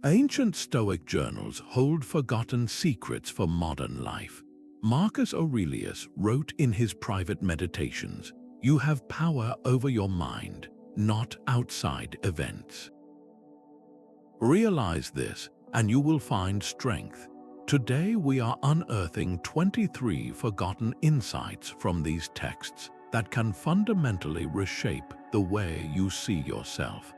Ancient Stoic journals hold forgotten secrets for modern life. Marcus Aurelius wrote in his private meditations, "You have power over your mind, not outside events." Realize this, and you will find strength. Today we are unearthing 23 forgotten insights from these texts that can fundamentally reshape the way you see yourself.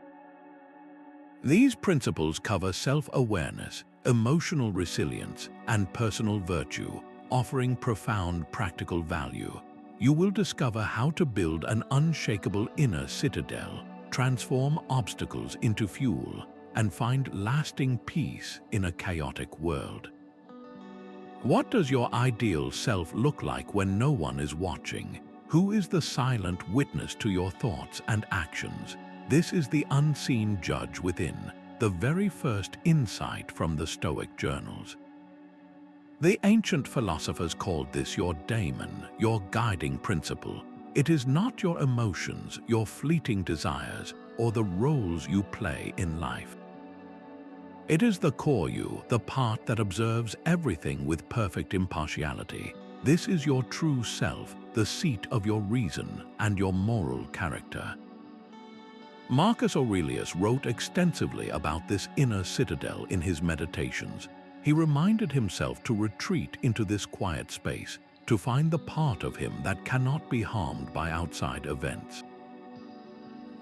These principles cover self-awareness, emotional resilience, and personal virtue, offering profound practical value. You will discover how to build an unshakable inner citadel, transform obstacles into fuel, and find lasting peace in a chaotic world. What does your ideal self look like when no one is watching? Who is the silent witness to your thoughts and actions? This is the unseen judge within, the very first insight from the Stoic journals. The ancient philosophers called this your daemon, your guiding principle. It is not your emotions, your fleeting desires, or the roles you play in life. It is the core you, the part that observes everything with perfect impartiality. This is your true self, the seat of your reason and your moral character. Marcus Aurelius wrote extensively about this inner citadel in his meditations. He reminded himself to retreat into this quiet space, to find the part of him that cannot be harmed by outside events.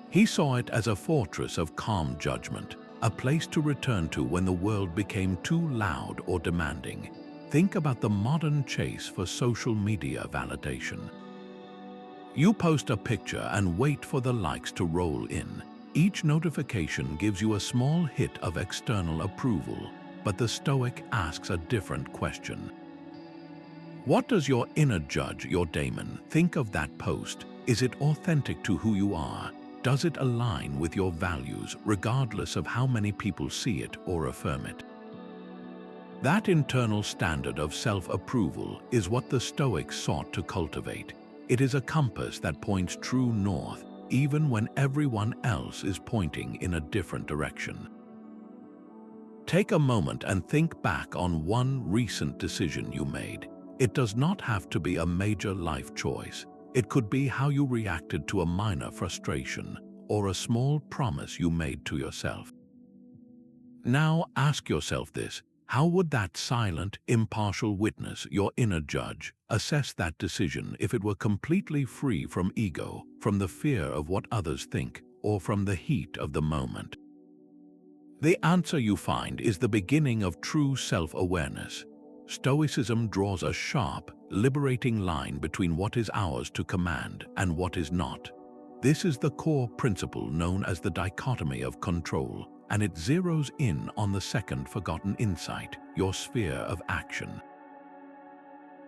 He saw it as a fortress of calm judgment, a place to return to when the world became too loud or demanding. Think about the modern chase for social media validation. You post a picture and wait for the likes to roll in. Each notification gives you a small hit of external approval, but the Stoic asks a different question. What does your inner judge, your daemon, think of that post? Is it authentic to who you are? Does it align with your values, regardless of how many people see it or affirm it? That internal standard of self-approval is what the Stoics sought to cultivate. It is a compass that points true north, even when everyone else is pointing in a different direction. Take a moment and think back on one recent decision you made. It does not have to be a major life choice. It could be how you reacted to a minor frustration or a small promise you made to yourself. Now ask yourself this: how would that silent, impartial witness, your inner judge, assess that decision if it were completely free from ego, from the fear of what others think, or from the heat of the moment? The answer you find is the beginning of true self-awareness. Stoicism draws a sharp, liberating line between what is ours to command and what is not. This is the core principle known as the dichotomy of control, and it zeroes in on the second forgotten insight, your sphere of action.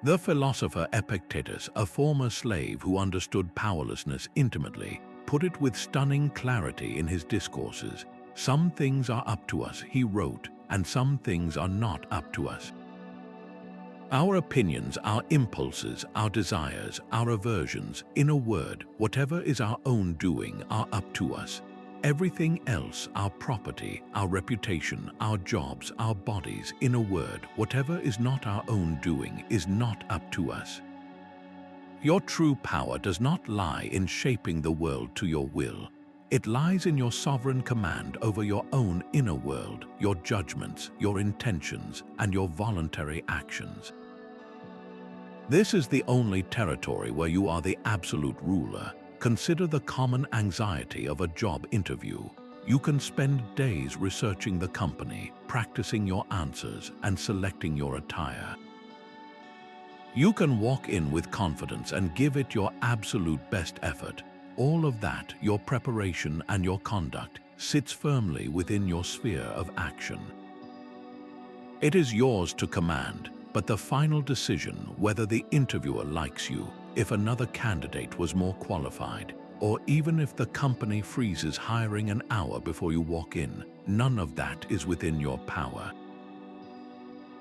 The philosopher Epictetus, a former slave who understood powerlessness intimately, put it with stunning clarity in his discourses. "Some things are up to us," he wrote, "and some things are not up to us." Our opinions, our impulses, our desires, our aversions, in a word, whatever is our own doing, are up to us. Everything else, our property, our reputation, our jobs, our bodies, in a word, whatever is not our own doing, is not up to us. Your true power does not lie in shaping the world to your will. It lies in your sovereign command over your own inner world, your judgments, your intentions, and your voluntary actions. This is the only territory where you are the absolute ruler. Consider the common anxiety of a job interview. You can spend days researching the company, practicing your answers, and selecting your attire. You can walk in with confidence and give it your absolute best effort. All of that, your preparation and your conduct, sits firmly within your sphere of action. It is yours to command, but the final decision, whether the interviewer likes you, if another candidate was more qualified, or even if the company freezes hiring an hour before you walk in, none of that is within your power.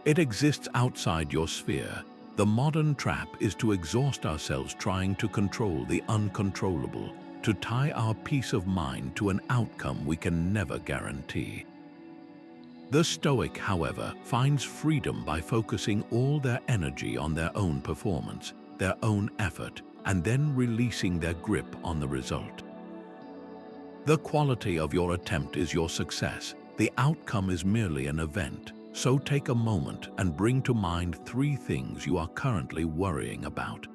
It exists outside your sphere. The modern trap is to exhaust ourselves trying to control the uncontrollable, to tie our peace of mind to an outcome we can never guarantee. The Stoic, however, finds freedom by focusing all their energy on their own performance, their own effort, and then releasing their grip on the result. The quality of your attempt is your success. The outcome is merely an event. So take a moment and bring to mind 3 things you are currently worrying about.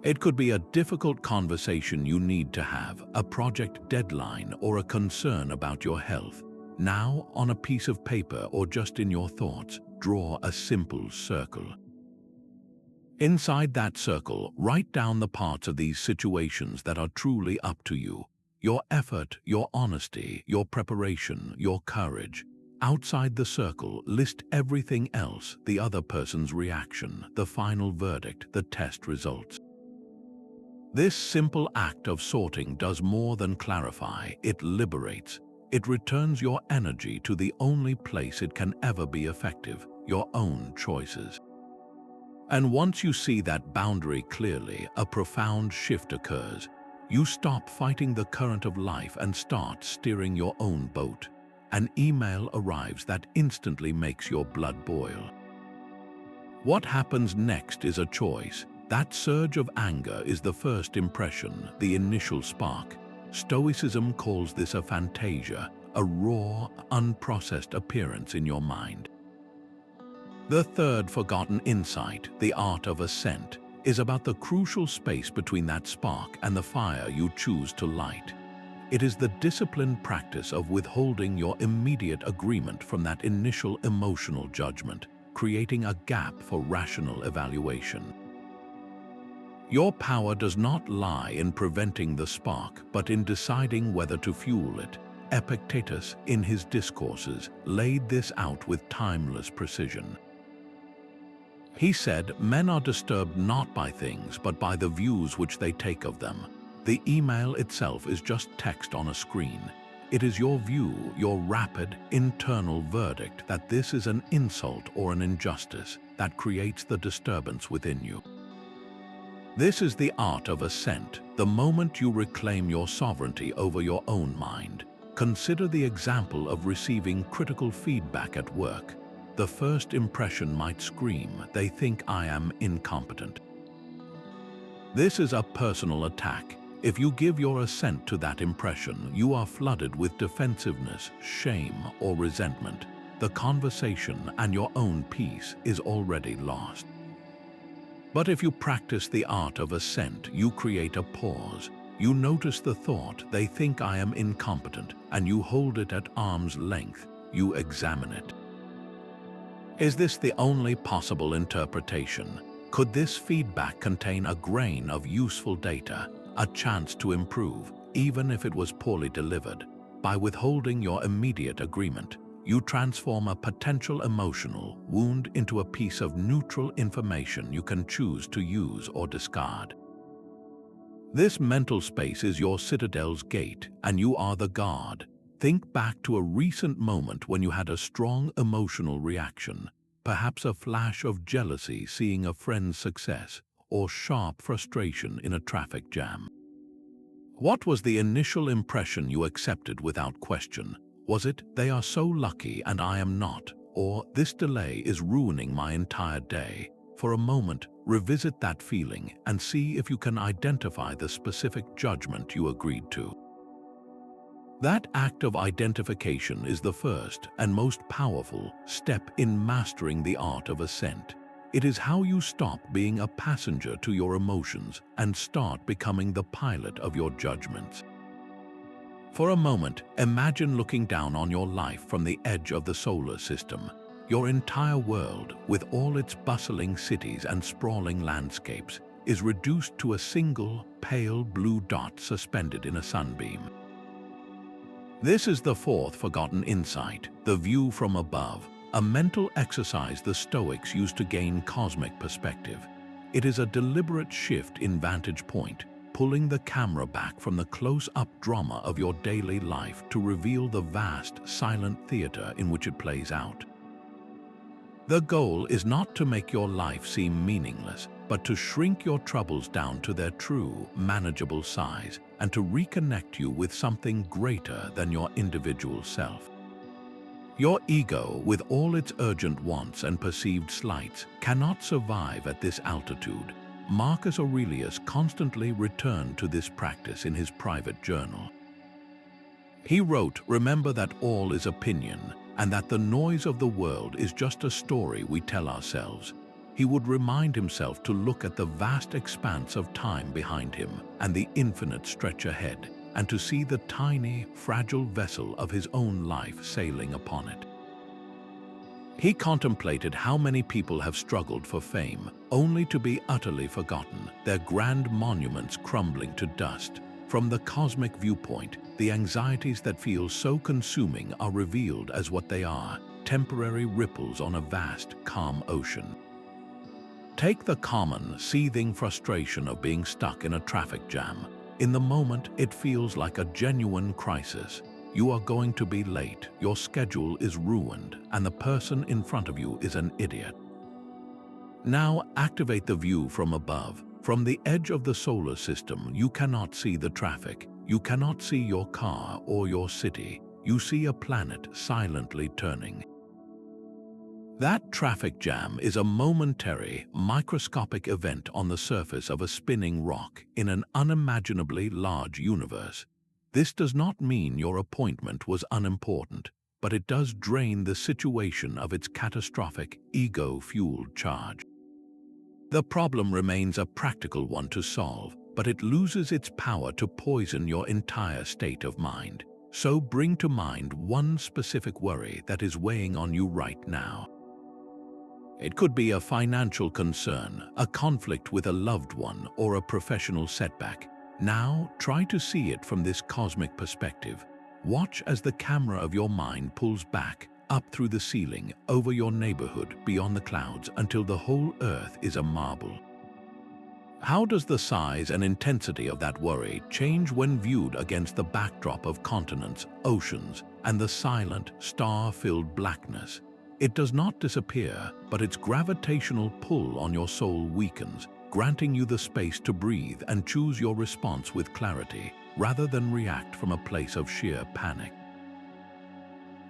It could be a difficult conversation you need to have, a project deadline, or a concern about your health. Now, on a piece of paper or just in your thoughts, draw a simple circle. Inside that circle, write down the parts of these situations that are truly up to you. Your effort, your honesty, your preparation, your courage. Outside the circle, list everything else, the other person's reaction, the final verdict, the test results. This simple act of sorting does more than clarify, it liberates. It returns your energy to the only place it can ever be effective, your own choices. And once you see that boundary clearly, a profound shift occurs. You stop fighting the current of life and start steering your own boat. An email arrives that instantly makes your blood boil. What happens next is a choice. That surge of anger is the first impression, the initial spark. Stoicism calls this a fantasia, a raw, unprocessed appearance in your mind. The third forgotten insight, the art of assent, is about the crucial space between that spark and the fire you choose to light. It is the disciplined practice of withholding your immediate agreement from that initial emotional judgment, creating a gap for rational evaluation. Your power does not lie in preventing the spark, but in deciding whether to fuel it. Epictetus, in his discourses, laid this out with timeless precision. He said, "Men are disturbed not by things, but by the views which they take of them." The email itself is just text on a screen. It is your view, your rapid, internal verdict that this is an insult or an injustice that creates the disturbance within you. This is the art of assent, the moment you reclaim your sovereignty over your own mind. Consider the example of receiving critical feedback at work. The first impression might scream, "They think I am incompetent." This is a personal attack. If you give your assent to that impression, you are flooded with defensiveness, shame, or resentment. The conversation and your own peace is already lost. But if you practice the art of assent, you create a pause. You notice the thought, "They think I am incompetent," and you hold it at arm's length. You examine it. Is this the only possible interpretation? Could this feedback contain a grain of useful data, a chance to improve, even if it was poorly delivered? By withholding your immediate agreement, you transform a potential emotional wound into a piece of neutral information you can choose to use or discard. This mental space is your citadel's gate, and you are the guard. Think back to a recent moment when you had a strong emotional reaction, perhaps a flash of jealousy seeing a friend's success, or sharp frustration in a traffic jam. What was the initial impression you accepted without question? Was it, "They are so lucky and I am not," or "This delay is ruining my entire day"? For a moment, revisit that feeling and see if you can identify the specific judgment you agreed to. That act of identification is the first and most powerful step in mastering the art of assent. It is how you stop being a passenger to your emotions and start becoming the pilot of your judgments. For a moment, imagine looking down on your life from the edge of the solar system. Your entire world, with all its bustling cities and sprawling landscapes, is reduced to a single, pale blue dot suspended in a sunbeam. This is the fourth forgotten insight, the view from above, a mental exercise the Stoics used to gain cosmic perspective. It is a deliberate shift in vantage point, pulling the camera back from the close-up drama of your daily life to reveal the vast, silent theater in which it plays out. The goal is not to make your life seem meaningless, but to shrink your troubles down to their true, manageable size and to reconnect you with something greater than your individual self. Your ego, with all its urgent wants and perceived slights, cannot survive at this altitude. Marcus Aurelius constantly returned to this practice in his private journal. He wrote, "Remember that all is opinion, and that the noise of the world is just a story we tell ourselves." He would remind himself to look at the vast expanse of time behind him and the infinite stretch ahead, and to see the tiny, fragile vessel of his own life sailing upon it. He contemplated how many people have struggled for fame, only to be utterly forgotten, their grand monuments crumbling to dust. From the cosmic viewpoint, the anxieties that feel so consuming are revealed as what they are, temporary ripples on a vast, calm ocean. Take the common, seething frustration of being stuck in a traffic jam. In the moment, it feels like a genuine crisis. You are going to be late, your schedule is ruined, and the person in front of you is an idiot. Now activate the view from above. From the edge of the solar system, you cannot see the traffic. You cannot see your car or your city. You see a planet silently turning. That traffic jam is a momentary, microscopic event on the surface of a spinning rock in an unimaginably large universe. This does not mean your appointment was unimportant, but it does drain the situation of its catastrophic, ego-fueled charge. The problem remains a practical one to solve, but it loses its power to poison your entire state of mind. So bring to mind one specific worry that is weighing on you right now. It could be a financial concern, a conflict with a loved one, or a professional setback. Now, try to see it from this cosmic perspective. Watch as the camera of your mind pulls back, up through the ceiling, over your neighborhood, beyond the clouds, until the whole earth is a marble. How does the size and intensity of that worry change when viewed against the backdrop of continents, oceans, and the silent, star-filled blackness? It does not disappear, but its gravitational pull on your soul weakens, granting you the space to breathe and choose your response with clarity, rather than react from a place of sheer panic.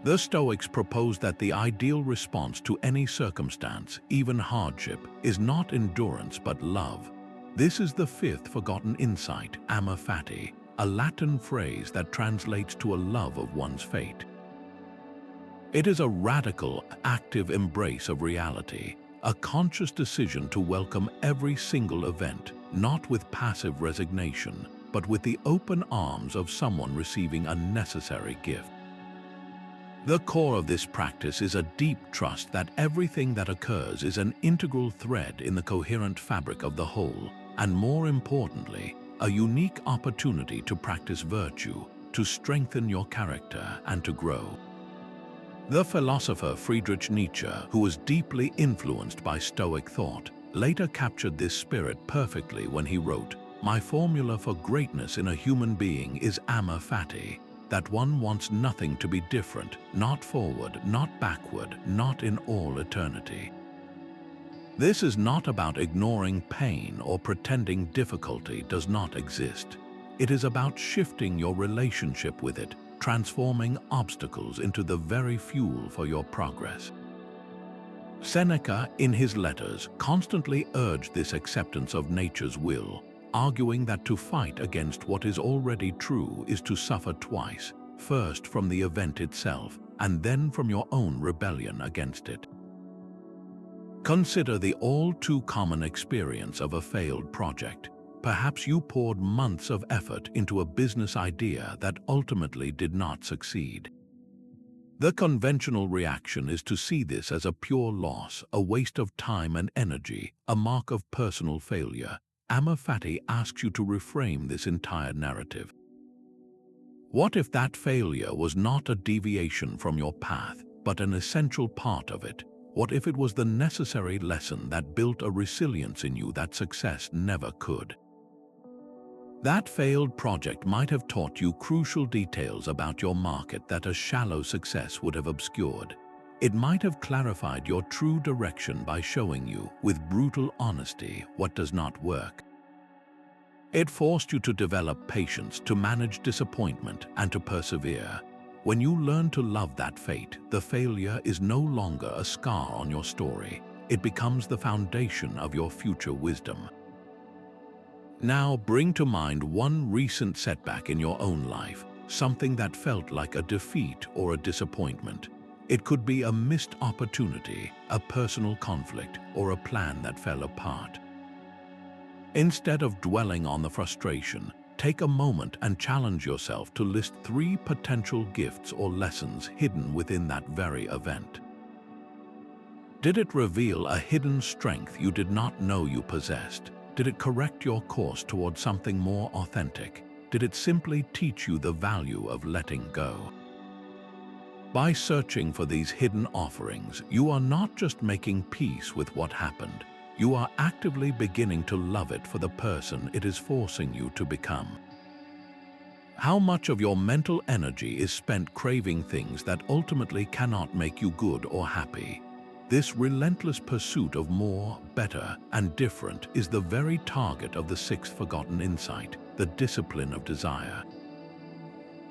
The Stoics propose that the ideal response to any circumstance, even hardship, is not endurance but love. This is the fifth forgotten insight, amor fati, a Latin phrase that translates to a love of one's fate. It is a radical, active embrace of reality, a conscious decision to welcome every single event, not with passive resignation, but with the open arms of someone receiving a necessary gift. The core of this practice is a deep trust that everything that occurs is an integral thread in the coherent fabric of the whole, and more importantly, a unique opportunity to practice virtue, to strengthen your character, and to grow. The philosopher Friedrich Nietzsche, who was deeply influenced by Stoic thought, later captured this spirit perfectly when he wrote, "My formula for greatness in a human being is amor fati, that one wants nothing to be different, not forward, not backward, not in all eternity." This is not about ignoring pain or pretending difficulty does not exist. It is about shifting your relationship with it, transforming obstacles into the very fuel for your progress. Seneca, in his letters, constantly urged this acceptance of nature's will, arguing that to fight against what is already true is to suffer twice, first from the event itself, and then from your own rebellion against it. Consider the all-too-common experience of a failed project. Perhaps you poured months of effort into a business idea that ultimately did not succeed. The conventional reaction is to see this as a pure loss, a waste of time and energy, a mark of personal failure. Amor fati asks you to reframe this entire narrative. What if that failure was not a deviation from your path, but an essential part of it? What if it was the necessary lesson that built a resilience in you that success never could? That failed project might have taught you crucial details about your market that a shallow success would have obscured. It might have clarified your true direction by showing you, with brutal honesty, what does not work. It forced you to develop patience, to manage disappointment, and to persevere. When you learn to love that fate, the failure is no longer a scar on your story. It becomes the foundation of your future wisdom. Now bring to mind one recent setback in your own life, something that felt like a defeat or a disappointment. It could be a missed opportunity, a personal conflict, or a plan that fell apart. Instead of dwelling on the frustration, take a moment and challenge yourself to list 3 potential gifts or lessons hidden within that very event. Did it reveal a hidden strength you did not know you possessed? Did it correct your course towards something more authentic? Did it simply teach you the value of letting go? By searching for these hidden offerings, you are not just making peace with what happened, you are actively beginning to love it for the person it is forcing you to become. How much of your mental energy is spent craving things that ultimately cannot make you good or happy? This relentless pursuit of more, better, and different is the very target of the 6th forgotten insight, the discipline of desire.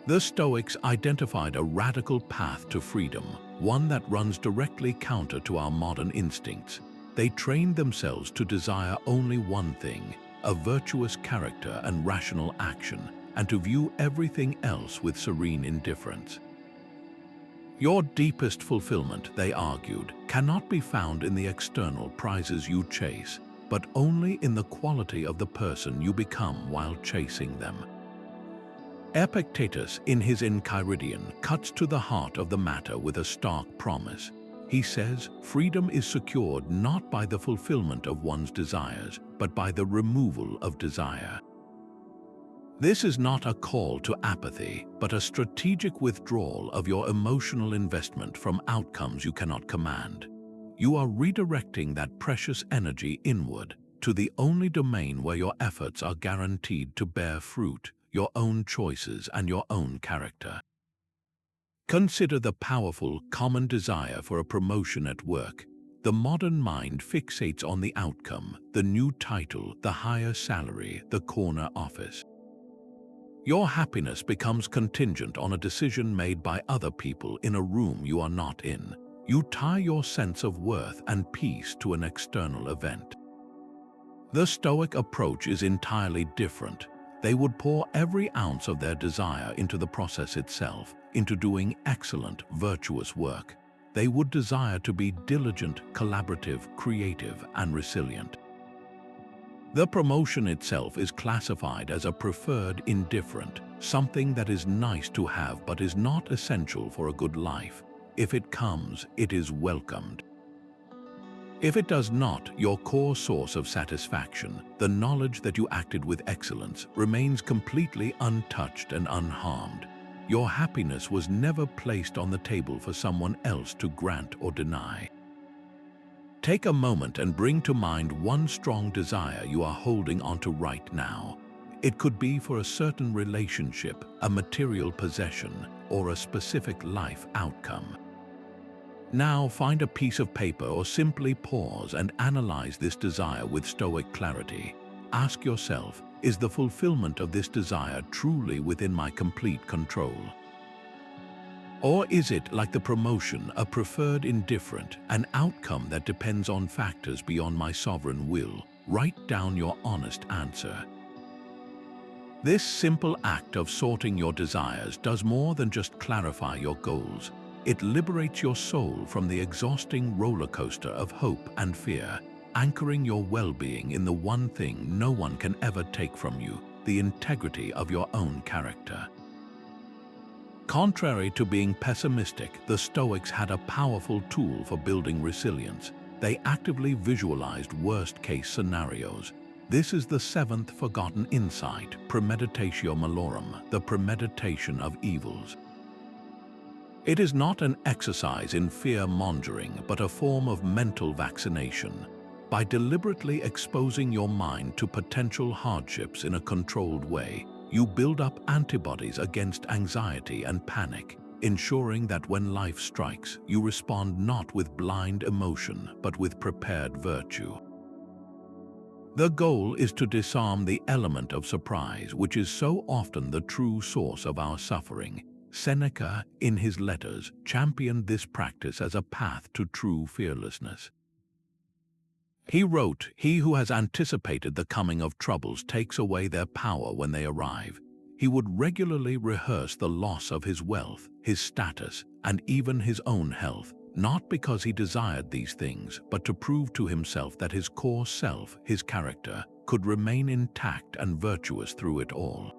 The Stoics identified a radical path to freedom, one that runs directly counter to our modern instincts. They trained themselves to desire only one thing, a virtuous character and rational action, and to view everything else with serene indifference. Your deepest fulfillment, they argued, cannot be found in the external prizes you chase, but only in the quality of the person you become while chasing them. Epictetus, in his Enchiridion, cuts to the heart of the matter with a stark promise. He says, freedom is secured not by the fulfillment of one's desires, but by the removal of desire. This is not a call to apathy, but a strategic withdrawal of your emotional investment from outcomes you cannot command. You are redirecting that precious energy inward, to the only domain where your efforts are guaranteed to bear fruit, your own choices and your own character. Consider the powerful, common desire for a promotion at work. The modern mind fixates on the outcome, the new title, the higher salary, the corner office. Your happiness becomes contingent on a decision made by other people in a room you are not in. You tie your sense of worth and peace to an external event. The Stoic approach is entirely different. They would pour every ounce of their desire into the process itself, into doing excellent, virtuous work. They would desire to be diligent, collaborative, creative, and resilient. The promotion itself is classified as a preferred indifferent, something that is nice to have but is not essential for a good life. If it comes, it is welcomed. If it does not, your core source of satisfaction, the knowledge that you acted with excellence, remains completely untouched and unharmed. Your happiness was never placed on the table for someone else to grant or deny. Take a moment and bring to mind one strong desire you are holding onto right now. It could be for a certain relationship, a material possession, or a specific life outcome. Now find a piece of paper or simply pause and analyze this desire with Stoic clarity. Ask yourself, is the fulfillment of this desire truly within my complete control? Or is it, like the promotion, a preferred indifferent, an outcome that depends on factors beyond my sovereign will? Write down your honest answer. This simple act of sorting your desires does more than just clarify your goals. It liberates your soul from the exhausting roller coaster of hope and fear, anchoring your well-being in the one thing no one can ever take from you, the integrity of your own character. Contrary to being pessimistic, the Stoics had a powerful tool for building resilience. They actively visualized worst-case scenarios. This is the 7th forgotten insight, Premeditation Malorum, the premeditation of evils. It is not an exercise in fear-mongering, but a form of mental vaccination. By deliberately exposing your mind to potential hardships in a controlled way, you build up antibodies against anxiety and panic, ensuring that when life strikes, you respond not with blind emotion, but with prepared virtue. The goal is to disarm the element of surprise, which is so often the true source of our suffering. Seneca, in his letters, championed this practice as a path to true fearlessness. He wrote, "He who has anticipated the coming of troubles takes away their power when they arrive." He would regularly rehearse the loss of his wealth, his status, and even his own health, not because he desired these things, but to prove to himself that his core self, his character, could remain intact and virtuous through it all.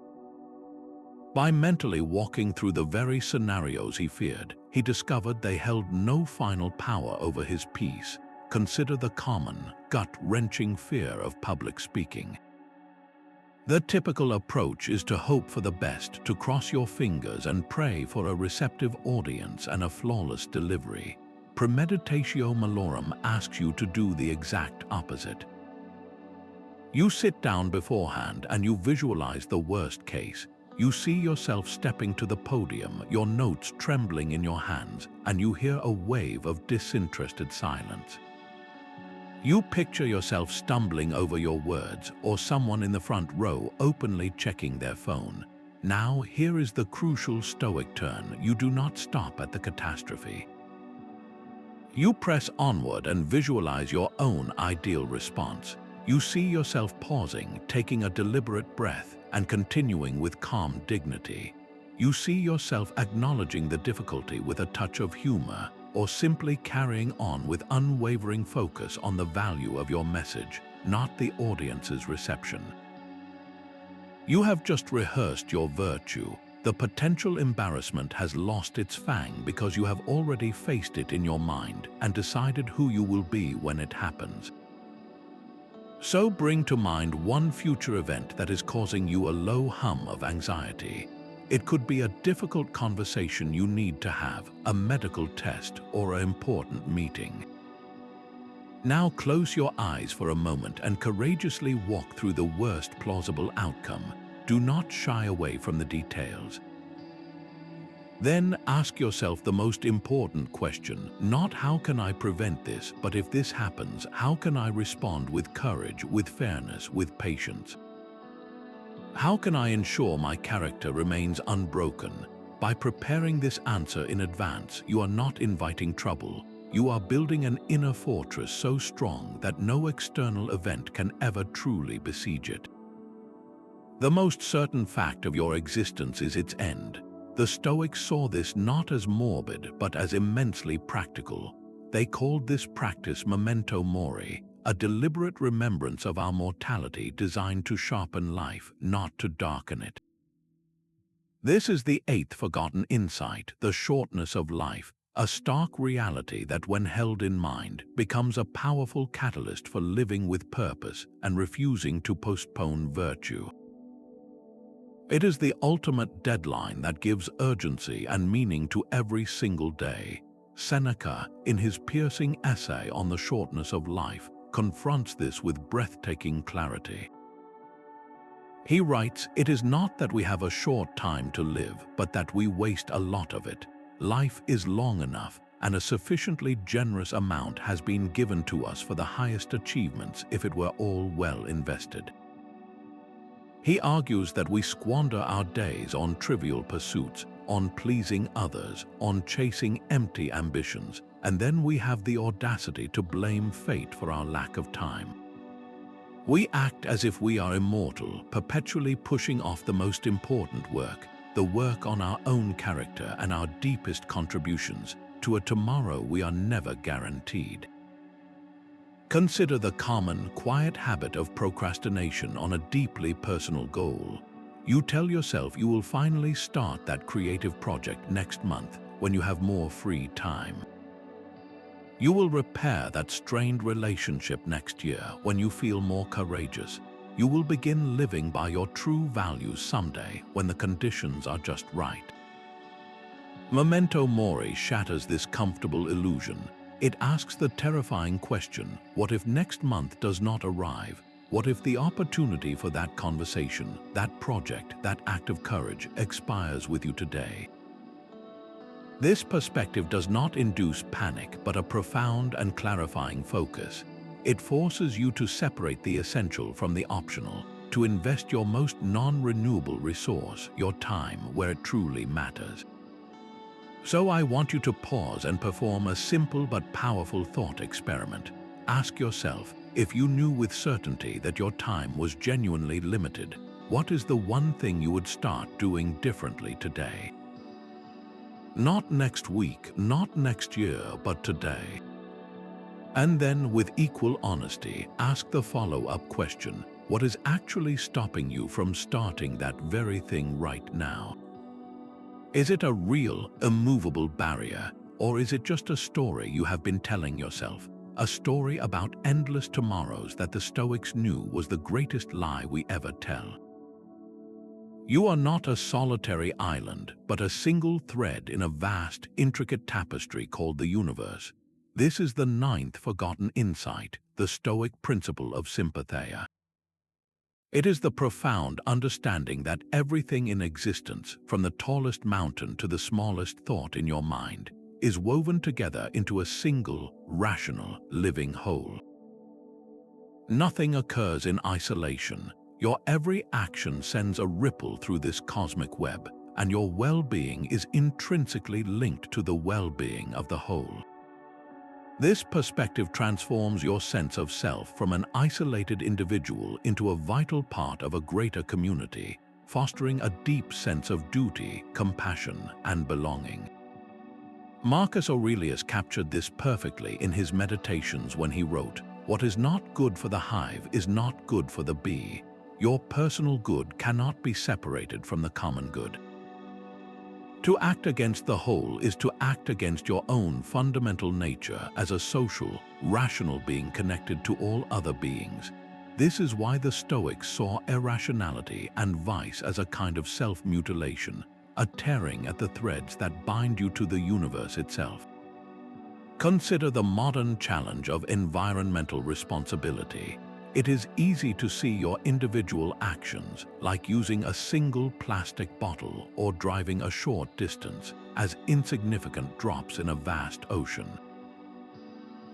By mentally walking through the very scenarios he feared, he discovered they held no final power over his peace. Consider the common, gut-wrenching fear of public speaking. The typical approach is to hope for the best, to cross your fingers and pray for a receptive audience and a flawless delivery. Premeditatio malorum asks you to do the exact opposite. You sit down beforehand and you visualize the worst case. You see yourself stepping to the podium, your notes trembling in your hands, and you hear a wave of disinterested silence. You picture yourself stumbling over your words, or someone in the front row openly checking their phone. Now, here is the crucial Stoic turn. You do not stop at the catastrophe. You press onward and visualize your own ideal response. You see yourself pausing, taking a deliberate breath, and continuing with calm dignity. You see yourself acknowledging the difficulty with a touch of humor, or simply carrying on with unwavering focus on the value of your message, not the audience's reception. You have just rehearsed your virtue. The potential embarrassment has lost its fang because you have already faced it in your mind and decided who you will be when it happens. So bring to mind one future event that is causing you a low hum of anxiety. It could be a difficult conversation you need to have, a medical test, or an important meeting. Now close your eyes for a moment and courageously walk through the worst plausible outcome. Do not shy away from the details. Then ask yourself the most important question, not how can I prevent this, but if this happens, how can I respond with courage, with fairness, with patience? How can I ensure my character remains unbroken? By preparing this answer in advance, you are not inviting trouble. You are building an inner fortress so strong that no external event can ever truly besiege it. The most certain fact of your existence is its end. The Stoics saw this not as morbid, but as immensely practical. They called this practice memento mori, a deliberate remembrance of our mortality designed to sharpen life, not to darken it. This is the eighth forgotten insight, the shortness of life, a stark reality that, when held in mind, becomes a powerful catalyst for living with purpose and refusing to postpone virtue. It is the ultimate deadline that gives urgency and meaning to every single day. Seneca, in his piercing essay on the shortness of life, confronts this with breathtaking clarity. He writes, "It is not that we have a short time to live, but that we waste a lot of it. Life is long enough, and a sufficiently generous amount has been given to us for the highest achievements if it were all well invested." He argues that we squander our days on trivial pursuits, on pleasing others, on chasing empty ambitions, and then we have the audacity to blame fate for our lack of time. We act as if we are immortal, perpetually pushing off the most important work, the work on our own character and our deepest contributions, to a tomorrow we are never guaranteed. Consider the common, quiet habit of procrastination on a deeply personal goal. You tell yourself you will finally start that creative project next month when you have more free time. You will repair that strained relationship next year when you feel more courageous. You will begin living by your true values someday when the conditions are just right. Memento mori shatters this comfortable illusion. It asks the terrifying question, what if next month does not arrive? What if the opportunity for that conversation, that project, that act of courage expires with you today? This perspective does not induce panic, but a profound and clarifying focus. It forces you to separate the essential from the optional, to invest your most non-renewable resource, your time, where it truly matters. So I want you to pause and perform a simple but powerful thought experiment. Ask yourself, if you knew with certainty that your time was genuinely limited, what is the one thing you would start doing differently today? Not next week, not next year, but today. And then, with equal honesty, ask the follow-up question: what is actually stopping you from starting that very thing right now? Is it a real, immovable barrier, or is it just a story you have been telling yourself? A story about endless tomorrows that the Stoics knew was the greatest lie we ever tell. You are not a solitary island, but a single thread in a vast, intricate tapestry called the universe. This is the ninth forgotten insight, the Stoic principle of sympatheia. It is the profound understanding that everything in existence, from the tallest mountain to the smallest thought in your mind, is woven together into a single, rational, living whole. Nothing occurs in isolation. Your every action sends a ripple through this cosmic web, and your well-being is intrinsically linked to the well-being of the whole. This perspective transforms your sense of self from an isolated individual into a vital part of a greater community, fostering a deep sense of duty, compassion, and belonging. Marcus Aurelius captured this perfectly in his Meditations when he wrote, "What is not good for the hive is not good for the bee. Your personal good cannot be separated from the common good." To act against the whole is to act against your own fundamental nature as a social, rational being connected to all other beings. This is why the Stoics saw irrationality and vice as a kind of self-mutilation, a tearing at the threads that bind you to the universe itself. Consider the modern challenge of environmental responsibility. It is easy to see your individual actions, like using a single plastic bottle or driving a short distance, as insignificant drops in a vast ocean.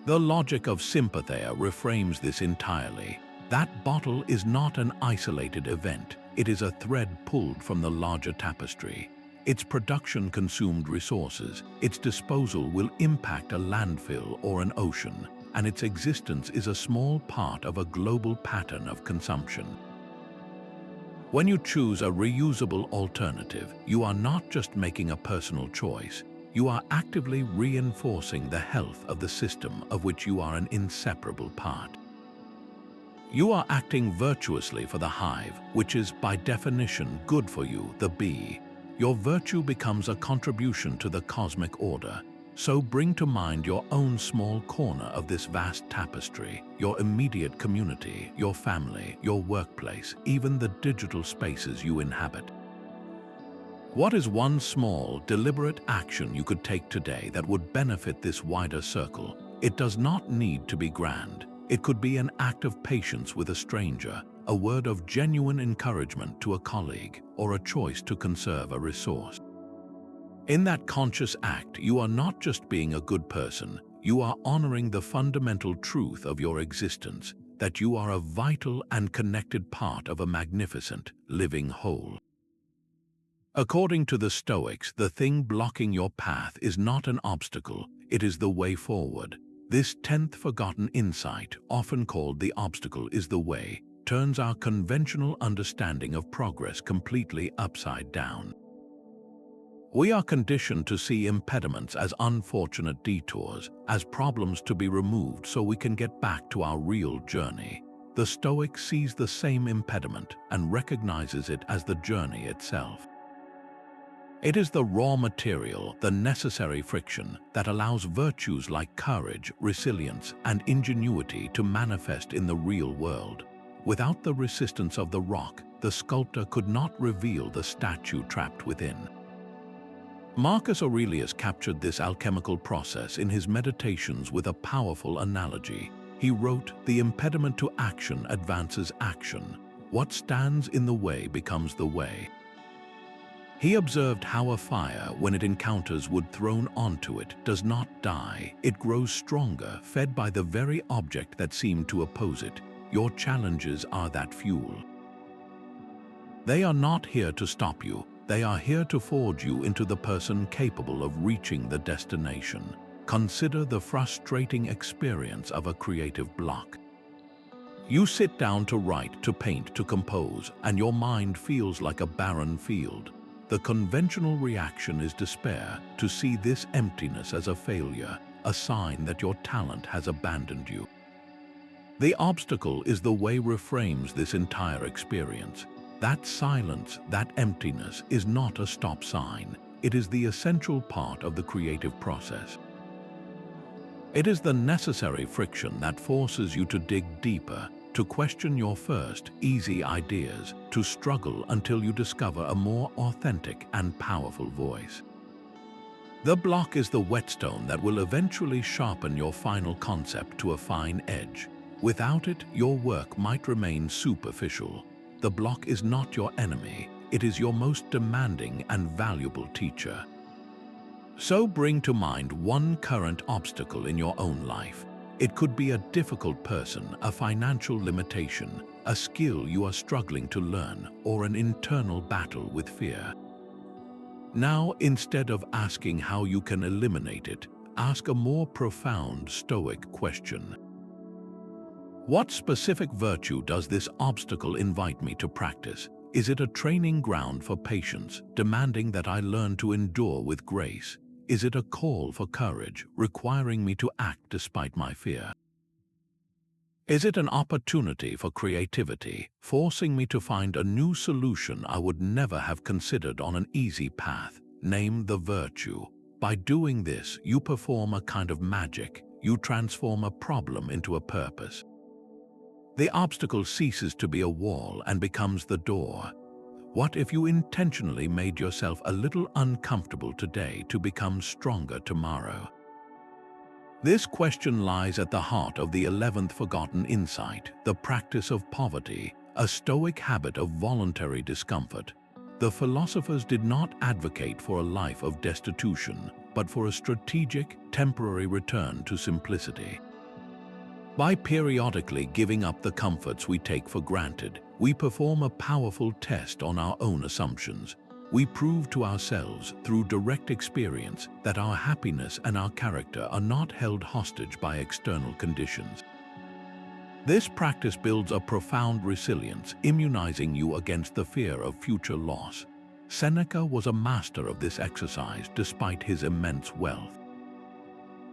The logic of sympatheia reframes this entirely. That bottle is not an isolated event. It is a thread pulled from the larger tapestry. Its production consumed resources. Its disposal will impact a landfill or an ocean, and its existence is a small part of a global pattern of consumption. When you choose a reusable alternative, you are not just making a personal choice, you are actively reinforcing the health of the system of which you are an inseparable part. You are acting virtuously for the hive, which is by definition good for you, the bee. Your virtue becomes a contribution to the cosmic order. So bring to mind your own small corner of this vast tapestry, your immediate community, your family, your workplace, even the digital spaces you inhabit. What is one small, deliberate action you could take today that would benefit this wider circle? It does not need to be grand. It could be an act of patience with a stranger, a word of genuine encouragement to a colleague, or a choice to conserve a resource. In that conscious act, you are not just being a good person, you are honoring the fundamental truth of your existence, that you are a vital and connected part of a magnificent, living whole. According to the Stoics, the thing blocking your path is not an obstacle, it is the way forward. This 10th forgotten insight, often called the obstacle is the way, turns our conventional understanding of progress completely upside down. We are conditioned to see impediments as unfortunate detours, as problems to be removed so we can get back to our real journey. The Stoic sees the same impediment and recognizes it as the journey itself. It is the raw material, the necessary friction, that allows virtues like courage, resilience, and ingenuity to manifest in the real world. Without the resistance of the rock, the sculptor could not reveal the statue trapped within. Marcus Aurelius captured this alchemical process in his Meditations with a powerful analogy. He wrote, "The impediment to action advances action. What stands in the way becomes the way." He observed how a fire, when it encounters wood thrown onto it, does not die. It grows stronger, fed by the very object that seemed to oppose it. Your challenges are that fuel. They are not here to stop you. They are here to forge you into the person capable of reaching the destination. Consider the frustrating experience of a creative block. You sit down to write, to paint, to compose, and your mind feels like a barren field. The conventional reaction is despair, to see this emptiness as a failure, a sign that your talent has abandoned you. The obstacle is the way reframes this entire experience. That silence, that emptiness, is not a stop sign. It is the essential part of the creative process. It is the necessary friction that forces you to dig deeper, to question your first, easy ideas, to struggle until you discover a more authentic and powerful voice. The block is the whetstone that will eventually sharpen your final concept to a fine edge. Without it, your work might remain superficial. The block is not your enemy, it is your most demanding and valuable teacher. So bring to mind one current obstacle in your own life. It could be a difficult person, a financial limitation, a skill you are struggling to learn, or an internal battle with fear. Now, instead of asking how you can eliminate it, ask a more profound Stoic question. What specific virtue does this obstacle invite me to practice? Is it a training ground for patience, demanding that I learn to endure with grace? Is it a call for courage, requiring me to act despite my fear? Is it an opportunity for creativity, forcing me to find a new solution I would never have considered on an easy path? Name the virtue. By doing this, you perform a kind of magic. You transform a problem into a purpose. The obstacle ceases to be a wall and becomes the door. What if you intentionally made yourself a little uncomfortable today to become stronger tomorrow? This question lies at the heart of the 11th forgotten insight, the practice of poverty, a Stoic habit of voluntary discomfort. The philosophers did not advocate for a life of destitution, but for a strategic, temporary return to simplicity. By periodically giving up the comforts we take for granted, we perform a powerful test on our own assumptions. We prove to ourselves through direct experience that our happiness and our character are not held hostage by external conditions. This practice builds a profound resilience, immunizing you against the fear of future loss. Seneca was a master of this exercise despite his immense wealth.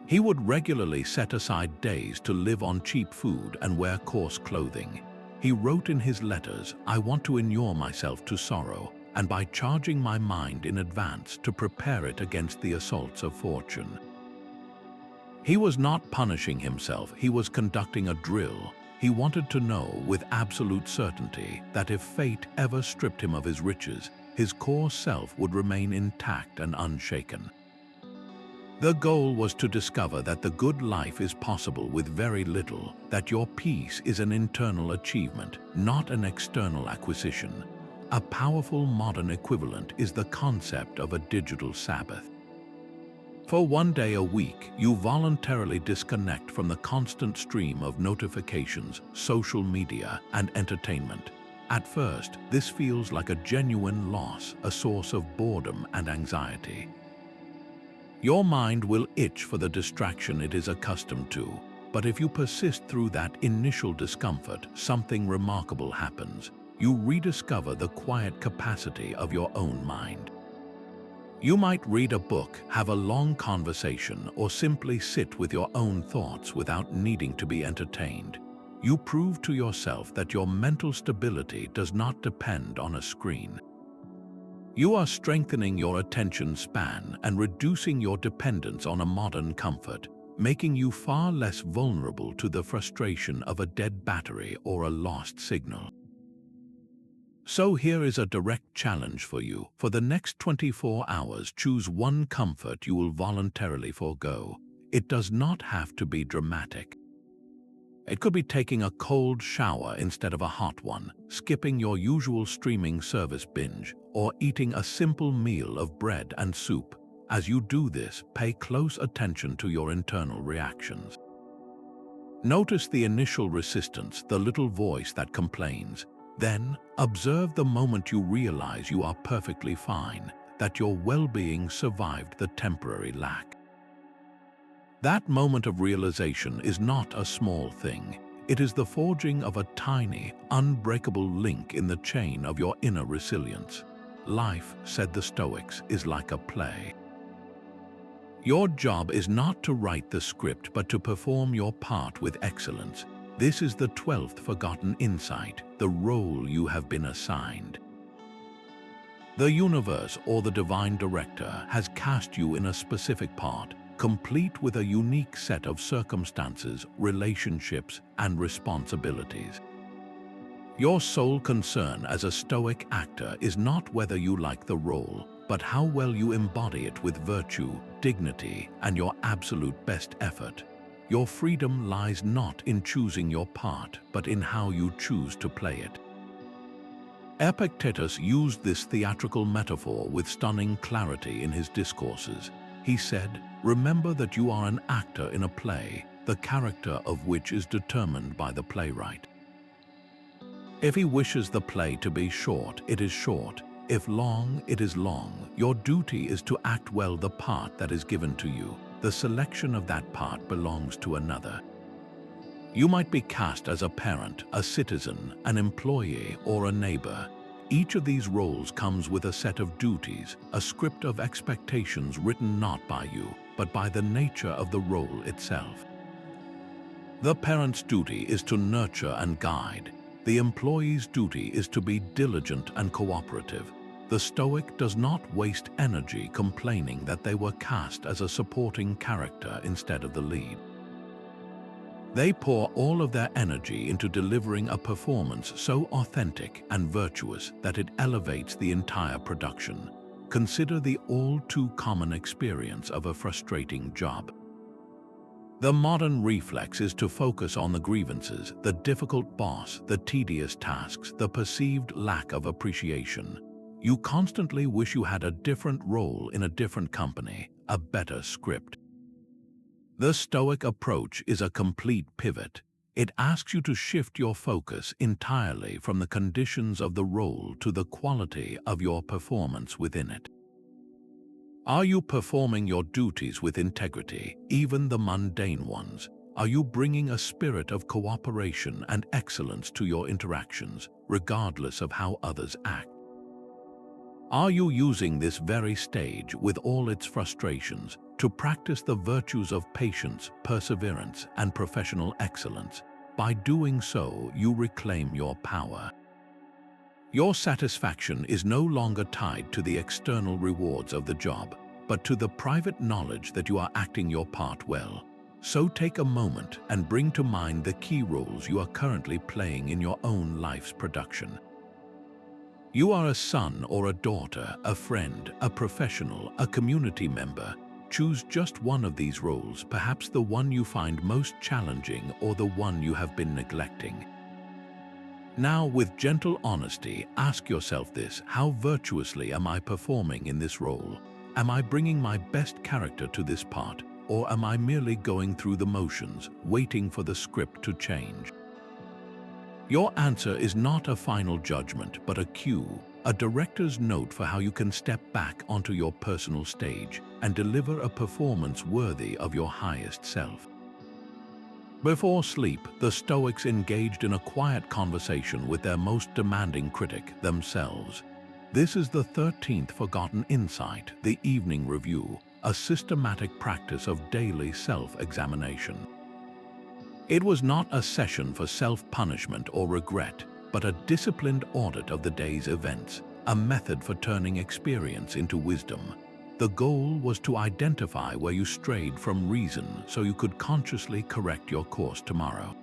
He would regularly set aside days to live on cheap food and wear coarse clothing. He wrote in his letters, "I want to inure myself to sorrow, and by charging my mind in advance to prepare it against the assaults of fortune." He was not punishing himself, he was conducting a drill. He wanted to know with absolute certainty that if fate ever stripped him of his riches, his core self would remain intact and unshaken. The goal was to discover that the good life is possible with very little, that your peace is an internal achievement, not an external acquisition. A powerful modern equivalent is the concept of a digital Sabbath. For one day a week, you voluntarily disconnect from the constant stream of notifications, social media, and entertainment. At first, this feels like a genuine loss, a source of boredom and anxiety. Your mind will itch for the distraction it is accustomed to, but if you persist through that initial discomfort, something remarkable happens. You rediscover the quiet capacity of your own mind. You might read a book, have a long conversation, or simply sit with your own thoughts without needing to be entertained. You prove to yourself that your mental stability does not depend on a screen. You are strengthening your attention span and reducing your dependence on a modern comfort, making you far less vulnerable to the frustration of a dead battery or a lost signal. So here is a direct challenge for you. For the next 24 hours, choose one comfort you will voluntarily forego. It does not have to be dramatic. It could be taking a cold shower instead of a hot one, skipping your usual streaming service binge, or eating a simple meal of bread and soup. As you do this, pay close attention to your internal reactions. Notice the initial resistance, the little voice that complains. Then, observe the moment you realize you are perfectly fine, that your well-being survived the temporary lack. That moment of realization is not a small thing. It is the forging of a tiny, unbreakable link in the chain of your inner resilience. Life, said the Stoics, is like a play. Your job is not to write the script, but to perform your part with excellence. This is the 12th forgotten insight, the role you have been assigned. The universe or the divine director has cast you in a specific part, complete with a unique set of circumstances, relationships, and responsibilities. Your sole concern as a Stoic actor is not whether you like the role, but how well you embody it with virtue, dignity, and your absolute best effort. Your freedom lies not in choosing your part, but in how you choose to play it. Epictetus used this theatrical metaphor with stunning clarity in his discourses. He said, "Remember that you are an actor in a play, the character of which is determined by the playwright. If he wishes the play to be short, it is short. If long, it is long. Your duty is to act well the part that is given to you. The selection of that part belongs to another." You might be cast as a parent, a citizen, an employee, or a neighbor. Each of these roles comes with a set of duties, a script of expectations written not by you, but by the nature of the role itself. The parent's duty is to nurture and guide. The employee's duty is to be diligent and cooperative. The Stoic does not waste energy complaining that they were cast as a supporting character instead of the lead. They pour all of their energy into delivering a performance so authentic and virtuous that it elevates the entire production. Consider the all-too-common experience of a frustrating job. The modern reflex is to focus on the grievances, the difficult boss, the tedious tasks, the perceived lack of appreciation. You constantly wish you had a different role in a different company, a better script. The Stoic approach is a complete pivot. It asks you to shift your focus entirely from the conditions of the role to the quality of your performance within it. Are you performing your duties with integrity, even the mundane ones? Are you bringing a spirit of cooperation and excellence to your interactions, regardless of how others act? Are you using this very stage, with all its frustrations, to practice the virtues of patience, perseverance, and professional excellence? By doing so, you reclaim your power. Your satisfaction is no longer tied to the external rewards of the job, but to the private knowledge that you are acting your part well. So take a moment and bring to mind the key roles you are currently playing in your own life's production. You are a son or a daughter, a friend, a professional, a community member. Choose just one of these roles, perhaps the one you find most challenging or the one you have been neglecting. Now, with gentle honesty, ask yourself this: how virtuously am I performing in this role? Am I bringing my best character to this part, or am I merely going through the motions, waiting for the script to change? Your answer is not a final judgment, but a cue, a director's note for how you can step back onto your personal stage and deliver a performance worthy of your highest self. Before sleep, the Stoics engaged in a quiet conversation with their most demanding critic, themselves. This is the 13th forgotten insight, the evening review, a systematic practice of daily self-examination. It was not a session for self-punishment or regret, but a disciplined audit of the day's events, a method for turning experience into wisdom. The goal was to identify where you strayed from reason so you could consciously correct your course tomorrow.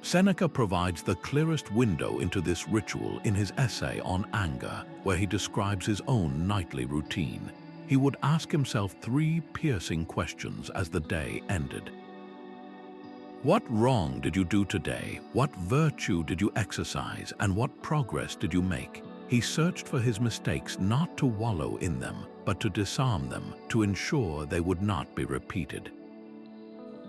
Seneca provides the clearest window into this ritual in his essay on anger, where he describes his own nightly routine. He would ask himself 3 piercing questions as the day ended. What wrong did you do today? What virtue did you exercise? And what progress did you make? He searched for his mistakes not to wallow in them, but to disarm them, to ensure they would not be repeated.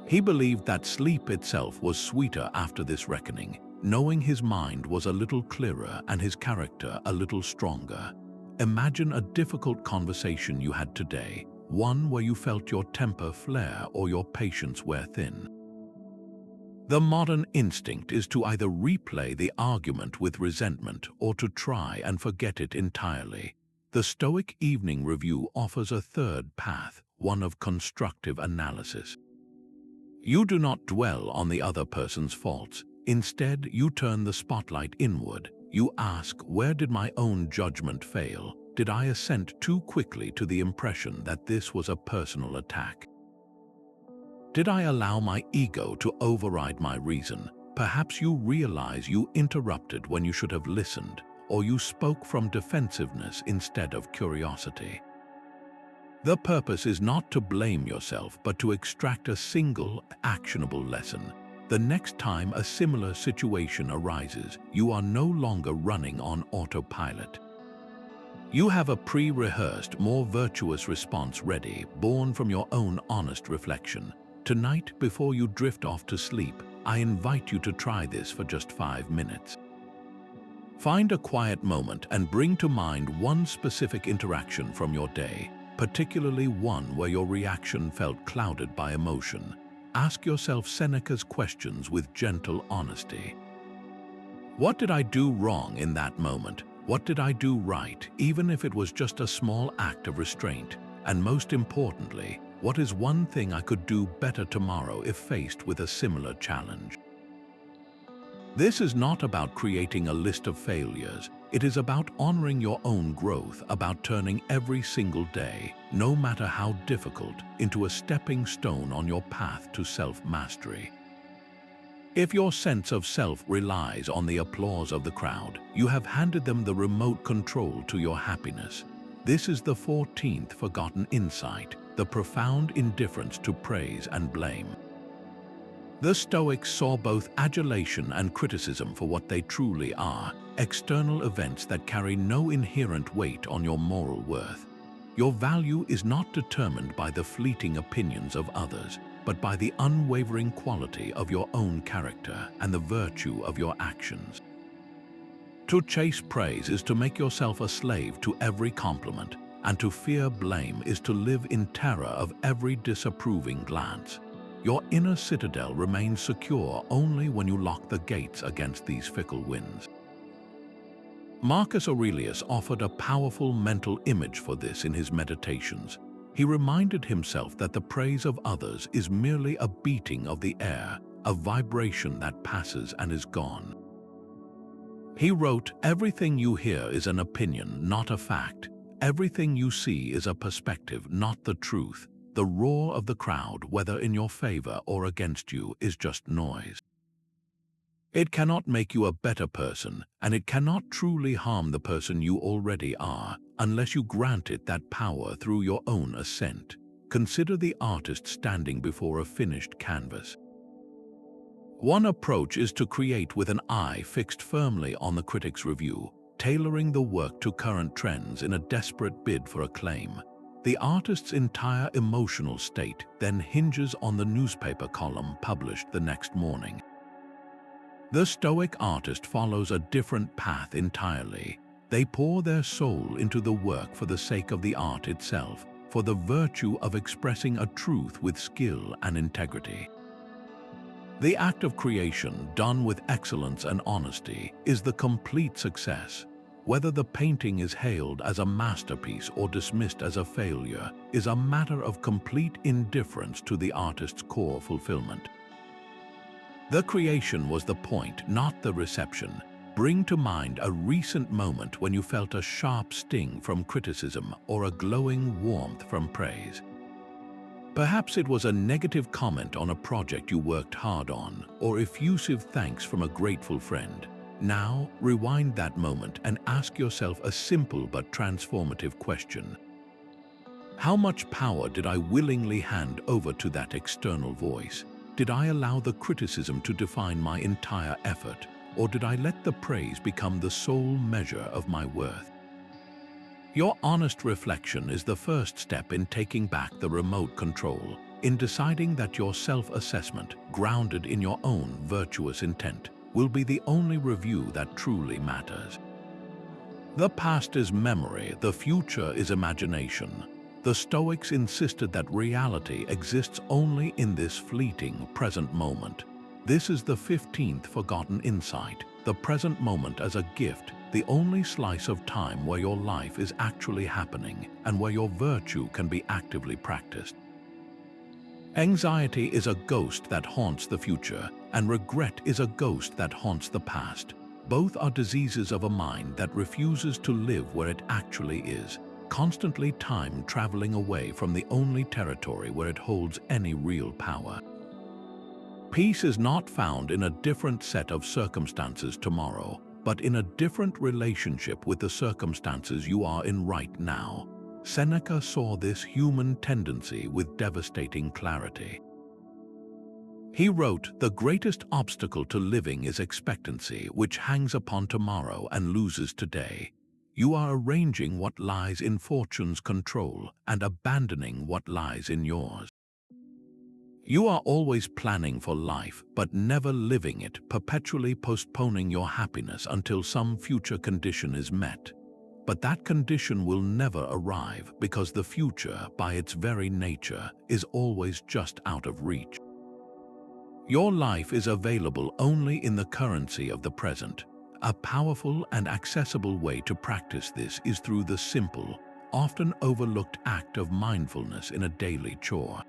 He believed that sleep itself was sweeter after this reckoning. knowing his mind was a little clearer and his character a little stronger. Imagine a difficult conversation you had today, one where you felt your temper flare or your patience wear thin. The modern instinct is to either replay the argument with resentment or to try and forget it entirely. The Stoic Evening Review offers a third path, one of constructive analysis. You do not dwell on the other person's faults. Instead, you turn the spotlight inward. You ask, where did my own judgment fail? Did I assent too quickly to the impression that this was a personal attack? Did I allow my ego to override my reason? Perhaps you realize you interrupted when you should have listened, or you spoke from defensiveness instead of curiosity. The purpose is not to blame yourself, but to extract a single, actionable lesson. The next time a similar situation arises, you are no longer running on autopilot. You have a pre-rehearsed, more virtuous response ready, born from your own honest reflection. Tonight, before you drift off to sleep, I invite you to try this for just 5 minutes. Find a quiet moment and bring to mind one specific interaction from your day, particularly one where your reaction felt clouded by emotion. Ask yourself Seneca's questions with gentle honesty. What did I do wrong in that moment? What did I do right, even if it was just a small act of restraint? And most importantly, what is one thing I could do better tomorrow if faced with a similar challenge? This is not about creating a list of failures. It is about honoring your own growth, about turning every single day, no matter how difficult, into a stepping stone on your path to self-mastery. If your sense of self relies on the applause of the crowd, you have handed them the remote control to your happiness. This is the 14th forgotten insight, the profound indifference to praise and blame. The Stoics saw both adulation and criticism for what they truly are, external events that carry no inherent weight on your moral worth. Your value is not determined by the fleeting opinions of others, but by the unwavering quality of your own character and the virtue of your actions. To chase praise is to make yourself a slave to every compliment, and to fear blame is to live in terror of every disapproving glance. Your inner citadel remains secure only when you lock the gates against these fickle winds. Marcus Aurelius offered a powerful mental image for this in his Meditations. He reminded himself that the praise of others is merely a beating of the air, a vibration that passes and is gone. He wrote, "Everything you hear is an opinion, not a fact. Everything you see is a perspective, not the truth. The roar of the crowd, whether in your favor or against you, is just noise. It cannot make you a better person, and it cannot truly harm the person you already are, unless you grant it that power through your own assent. Consider the artist standing before a finished canvas. One approach is to create with an eye fixed firmly on the critic's review, tailoring the work to current trends in a desperate bid for acclaim. The artist's entire emotional state then hinges on the newspaper column published the next morning. The Stoic artist follows a different path entirely. They pour their soul into the work for the sake of the art itself, for the virtue of expressing a truth with skill and integrity. The act of creation, done with excellence and honesty, is the complete success. Whether the painting is hailed as a masterpiece or dismissed as a failure is a matter of complete indifference to the artist's core fulfillment. The creation was the point, not the reception. Bring to mind a recent moment when you felt a sharp sting from criticism or a glowing warmth from praise. Perhaps it was a negative comment on a project you worked hard on, or effusive thanks from a grateful friend. Now, rewind that moment and ask yourself a simple but transformative question. How much power did I willingly hand over to that external voice? Did I allow the criticism to define my entire effort, or did I let the praise become the sole measure of my worth? Your honest reflection is the first step in taking back the remote control, in deciding that your self-assessment, grounded in your own virtuous intent, will be the only review that truly matters. The past is memory, the future is imagination. The Stoics insisted that reality exists only in this fleeting present moment. This is the 15th forgotten insight, the present moment as a gift, the only slice of time where your life is actually happening and where your virtue can be actively practiced. Anxiety is a ghost that haunts the future, and regret is a ghost that haunts the past. Both are diseases of a mind that refuses to live where it actually is, constantly time traveling away from the only territory where it holds any real power. Peace is not found in a different set of circumstances tomorrow, but in a different relationship with the circumstances you are in right now. Seneca saw this human tendency with devastating clarity. He wrote, "The greatest obstacle to living is expectancy, which hangs upon tomorrow and loses today. You are arranging what lies in fortune's control and abandoning what lies in yours. You are always planning for life, but never living it, perpetually postponing your happiness until some future condition is met. But that condition will never arrive because the future, by its very nature, is always just out of reach. Your life is available only in the currency of the present. A powerful and accessible way to practice this is through the simple, often overlooked act of mindfulness in a daily chore.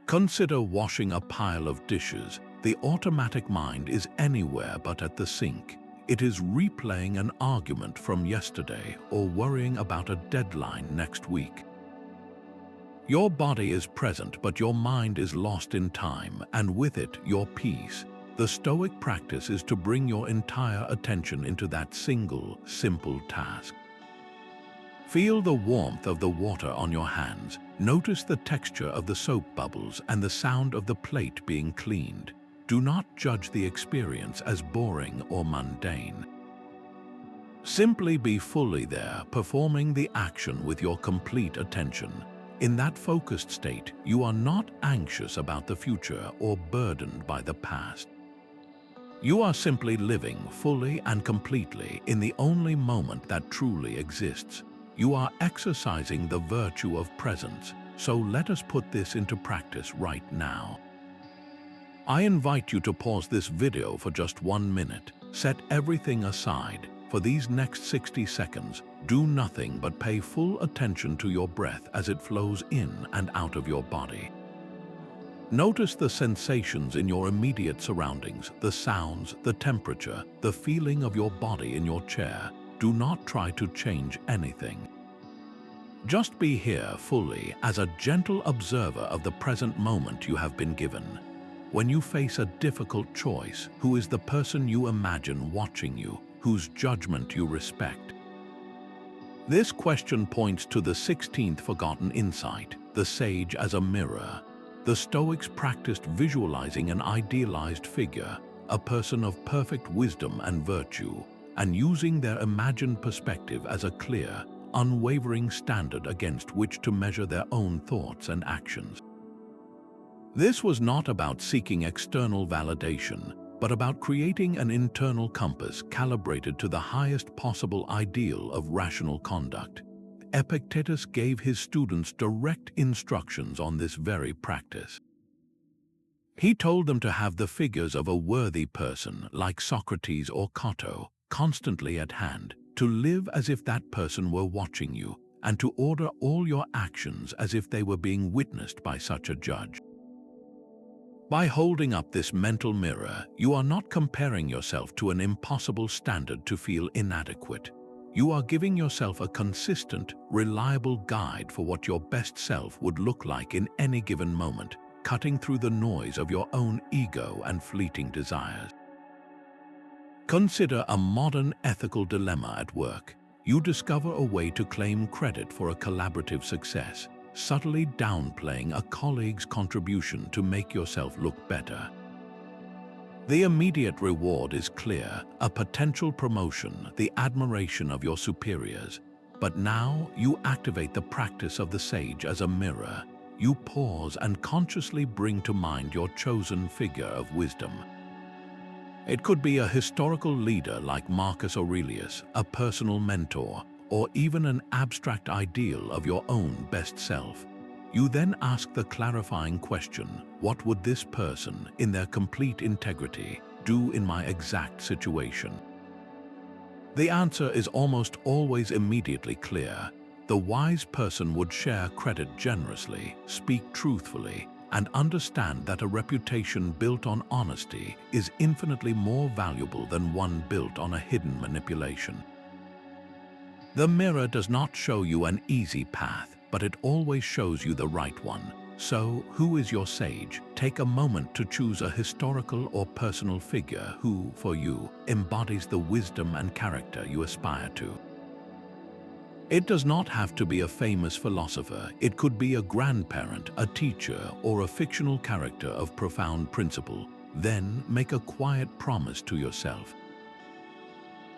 Consider washing a pile of dishes. The automatic mind is anywhere but at the sink. It is replaying an argument from yesterday or worrying about a deadline next week. Your body is present, but your mind is lost in time, and with it, your peace. The Stoic practice is to bring your entire attention into that single, simple task. Feel the warmth of the water on your hands. Notice the texture of the soap bubbles and the sound of the plate being cleaned. Do not judge the experience as boring or mundane. Simply be fully there, performing the action with your complete attention. In that focused state, you are not anxious about the future or burdened by the past. You are simply living fully and completely in the only moment that truly exists. You are exercising the virtue of presence, so let us put this into practice right now. I invite you to pause this video for just 1 minute. Set everything aside. For these next 60 seconds, do nothing but pay full attention to your breath as it flows in and out of your body. Notice the sensations in your immediate surroundings, the sounds, the temperature, the feeling of your body in your chair. Do not try to change anything. Just be here fully as a gentle observer of the present moment you have been given. When you face a difficult choice, who is the person you imagine watching you, whose judgment you respect? This question points to the 16th forgotten insight, the sage as a mirror. The Stoics practiced visualizing an idealized figure, a person of perfect wisdom and virtue, and using their imagined perspective as a clear, unwavering standard against which to measure their own thoughts and actions. This was not about seeking external validation, but about creating an internal compass calibrated to the highest possible ideal of rational conduct. Epictetus gave his students direct instructions on this very practice. He told them to have the figures of a worthy person, like Socrates or Cato, constantly at hand, to live as if that person were watching you, and to order all your actions as if they were being witnessed by such a judge. By holding up this mental mirror, you are not comparing yourself to an impossible standard to feel inadequate. You are giving yourself a consistent, reliable guide for what your best self would look like in any given moment, cutting through the noise of your own ego and fleeting desires. Consider a modern ethical dilemma at work. You discover a way to claim credit for a collaborative success, subtly downplaying a colleague's contribution to make yourself look better. The immediate reward is clear, a potential promotion, the admiration of your superiors. But now you activate the practice of the sage as a mirror. You pause and consciously bring to mind your chosen figure of wisdom. It could be a historical leader like Marcus Aurelius, a personal mentor, or even an abstract ideal of your own best self. You then ask the clarifying question, what would this person, in their complete integrity, do in my exact situation? The answer is almost always immediately clear. The wise person would share credit generously, speak truthfully, and understand that a reputation built on honesty is infinitely more valuable than one built on a hidden manipulation. The mirror does not show you an easy path, but it always shows you the right one. So, who is your sage? Take a moment to choose a historical or personal figure who, for you, embodies the wisdom and character you aspire to. It does not have to be a famous philosopher. It could be a grandparent, a teacher, or a fictional character of profound principle. Then make a quiet promise to yourself.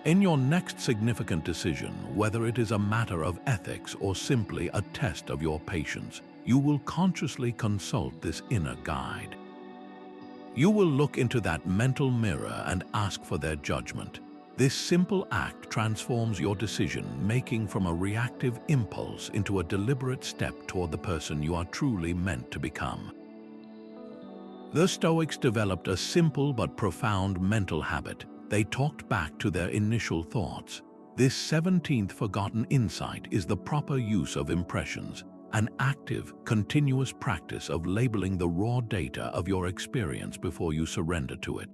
In your next significant decision, whether it is a matter of ethics or simply a test of your patience, you will consciously consult this inner guide. You will look into that mental mirror and ask for their judgment. This simple act transforms your decision-making from a reactive impulse into a deliberate step toward the person you are truly meant to become. The Stoics developed a simple but profound mental habit. They talked back to their initial thoughts. This 17th forgotten insight is the proper use of impressions, an active, continuous practice of labeling the raw data of your experience before you surrender to it.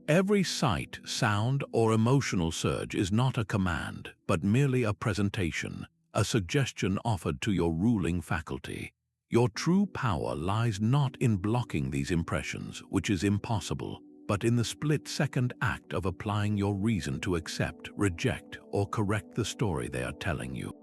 Every sight, sound, or emotional surge is not a command, but merely a presentation, a suggestion offered to your ruling faculty. Your true power lies not in blocking these impressions, which is impossible, but in the split-second act of applying your reason to accept, reject, or correct the story they are telling you.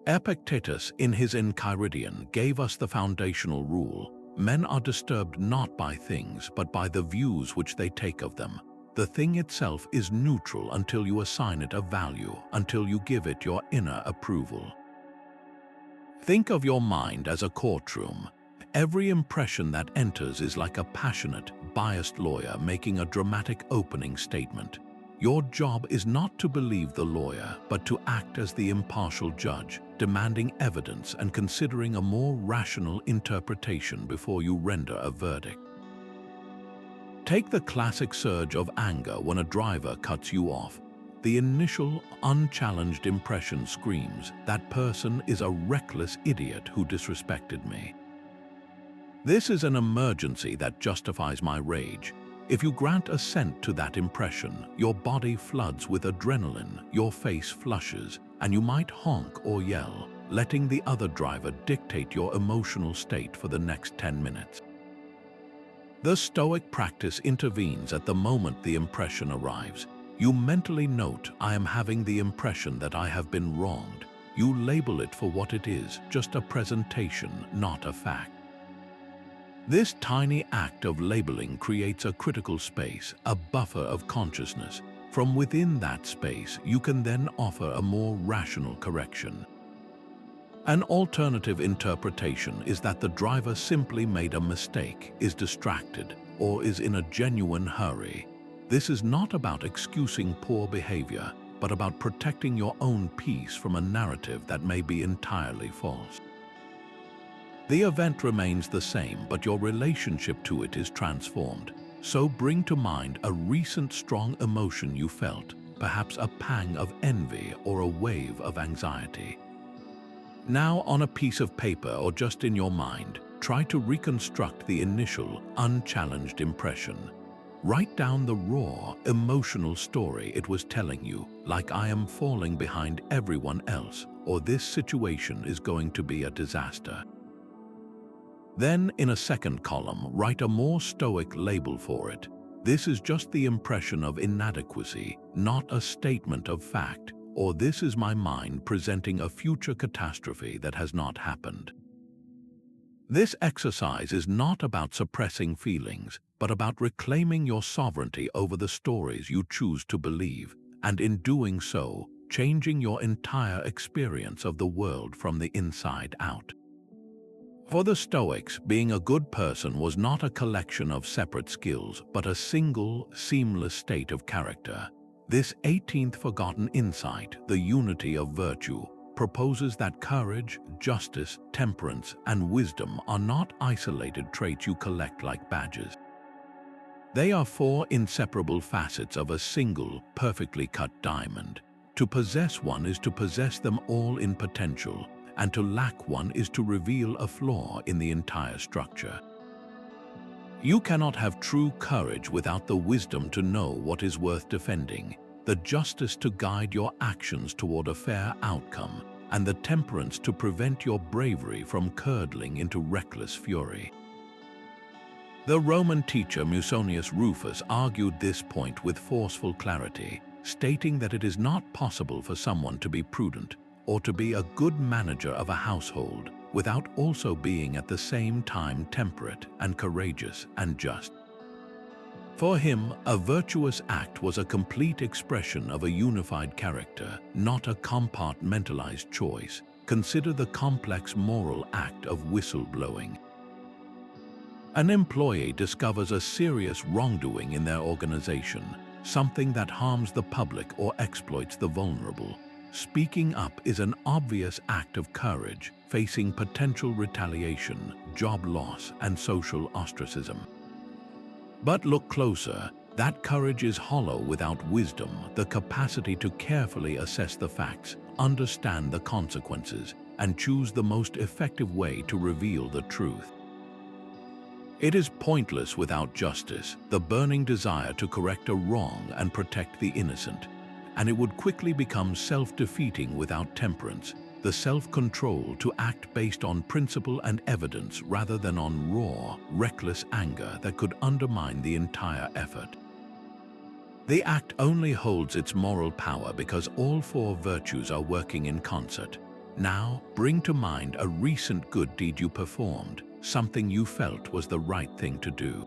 Epictetus, in his Enchiridion, gave us the foundational rule: men are disturbed not by things, but by the views which they take of them. The thing itself is neutral until you assign it a value, until you give it your inner approval. Think of your mind as a courtroom. Every impression that enters is like a passionate, biased lawyer making a dramatic opening statement. Your job is not to believe the lawyer, but to act as the impartial judge, demanding evidence and considering a more rational interpretation before you render a verdict. Take the classic surge of anger when a driver cuts you off. The initial, unchallenged impression screams, "That person is a reckless idiot who disrespected me." This is an emergency that justifies my rage. If you grant assent to that impression, your body floods with adrenaline, your face flushes, and you might honk or yell, letting the other driver dictate your emotional state for the next 10 minutes. The Stoic practice intervenes at the moment the impression arrives. You mentally note, "I am having the impression that I have been wronged." You label it for what it is, just a presentation, not a fact. This tiny act of labeling creates a critical space, a buffer of consciousness. From within that space, you can then offer a more rational correction. An alternative interpretation is that the driver simply made a mistake, is distracted, or is in a genuine hurry. This is not about excusing poor behavior, but about protecting your own peace from a narrative that may be entirely false. The event remains the same, but your relationship to it is transformed. So bring to mind a recent strong emotion you felt, perhaps a pang of envy or a wave of anxiety. Now, on a piece of paper or just in your mind, try to reconstruct the initial, unchallenged impression. Write down the raw, emotional story it was telling you, like "I am falling behind everyone else," or "this situation is going to be a disaster." Then, in a second column, write a more stoic label for it. "This is just the impression of inadequacy, not a statement of fact," or "This is my mind presenting a future catastrophe that has not happened." This exercise is not about suppressing feelings, but about reclaiming your sovereignty over the stories you choose to believe, and in doing so, changing your entire experience of the world from the inside out. For the Stoics, being a good person was not a collection of separate skills, but a single, seamless state of character. This 18th forgotten insight, the unity of virtue, proposes that courage, justice, temperance, and wisdom are not isolated traits you collect like badges. They are four inseparable facets of a single, perfectly cut diamond. To possess one is to possess them all in potential, and to lack one is to reveal a flaw in the entire structure. You cannot have true courage without the wisdom to know what is worth defending, the justice to guide your actions toward a fair outcome, and the temperance to prevent your bravery from curdling into reckless fury. The Roman teacher Musonius Rufus argued this point with forceful clarity, stating that it is not possible for someone to be prudent or to be a good manager of a household without also being at the same time temperate and courageous and just. For him, a virtuous act was a complete expression of a unified character, not a compartmentalized choice. Consider the complex moral act of whistleblowing. An employee discovers a serious wrongdoing in their organization, something that harms the public or exploits the vulnerable. Speaking up is an obvious act of courage, facing potential retaliation, job loss, and social ostracism. But look closer. That courage is hollow without wisdom, the capacity to carefully assess the facts, understand the consequences, and choose the most effective way to reveal the truth. It is pointless without justice, the burning desire to correct a wrong and protect the innocent. And it would quickly become self-defeating without temperance, the self-control to act based on principle and evidence rather than on raw, reckless anger that could undermine the entire effort. The act only holds its moral power because all four virtues are working in concert. Now, bring to mind a recent good deed you performed, something you felt was the right thing to do.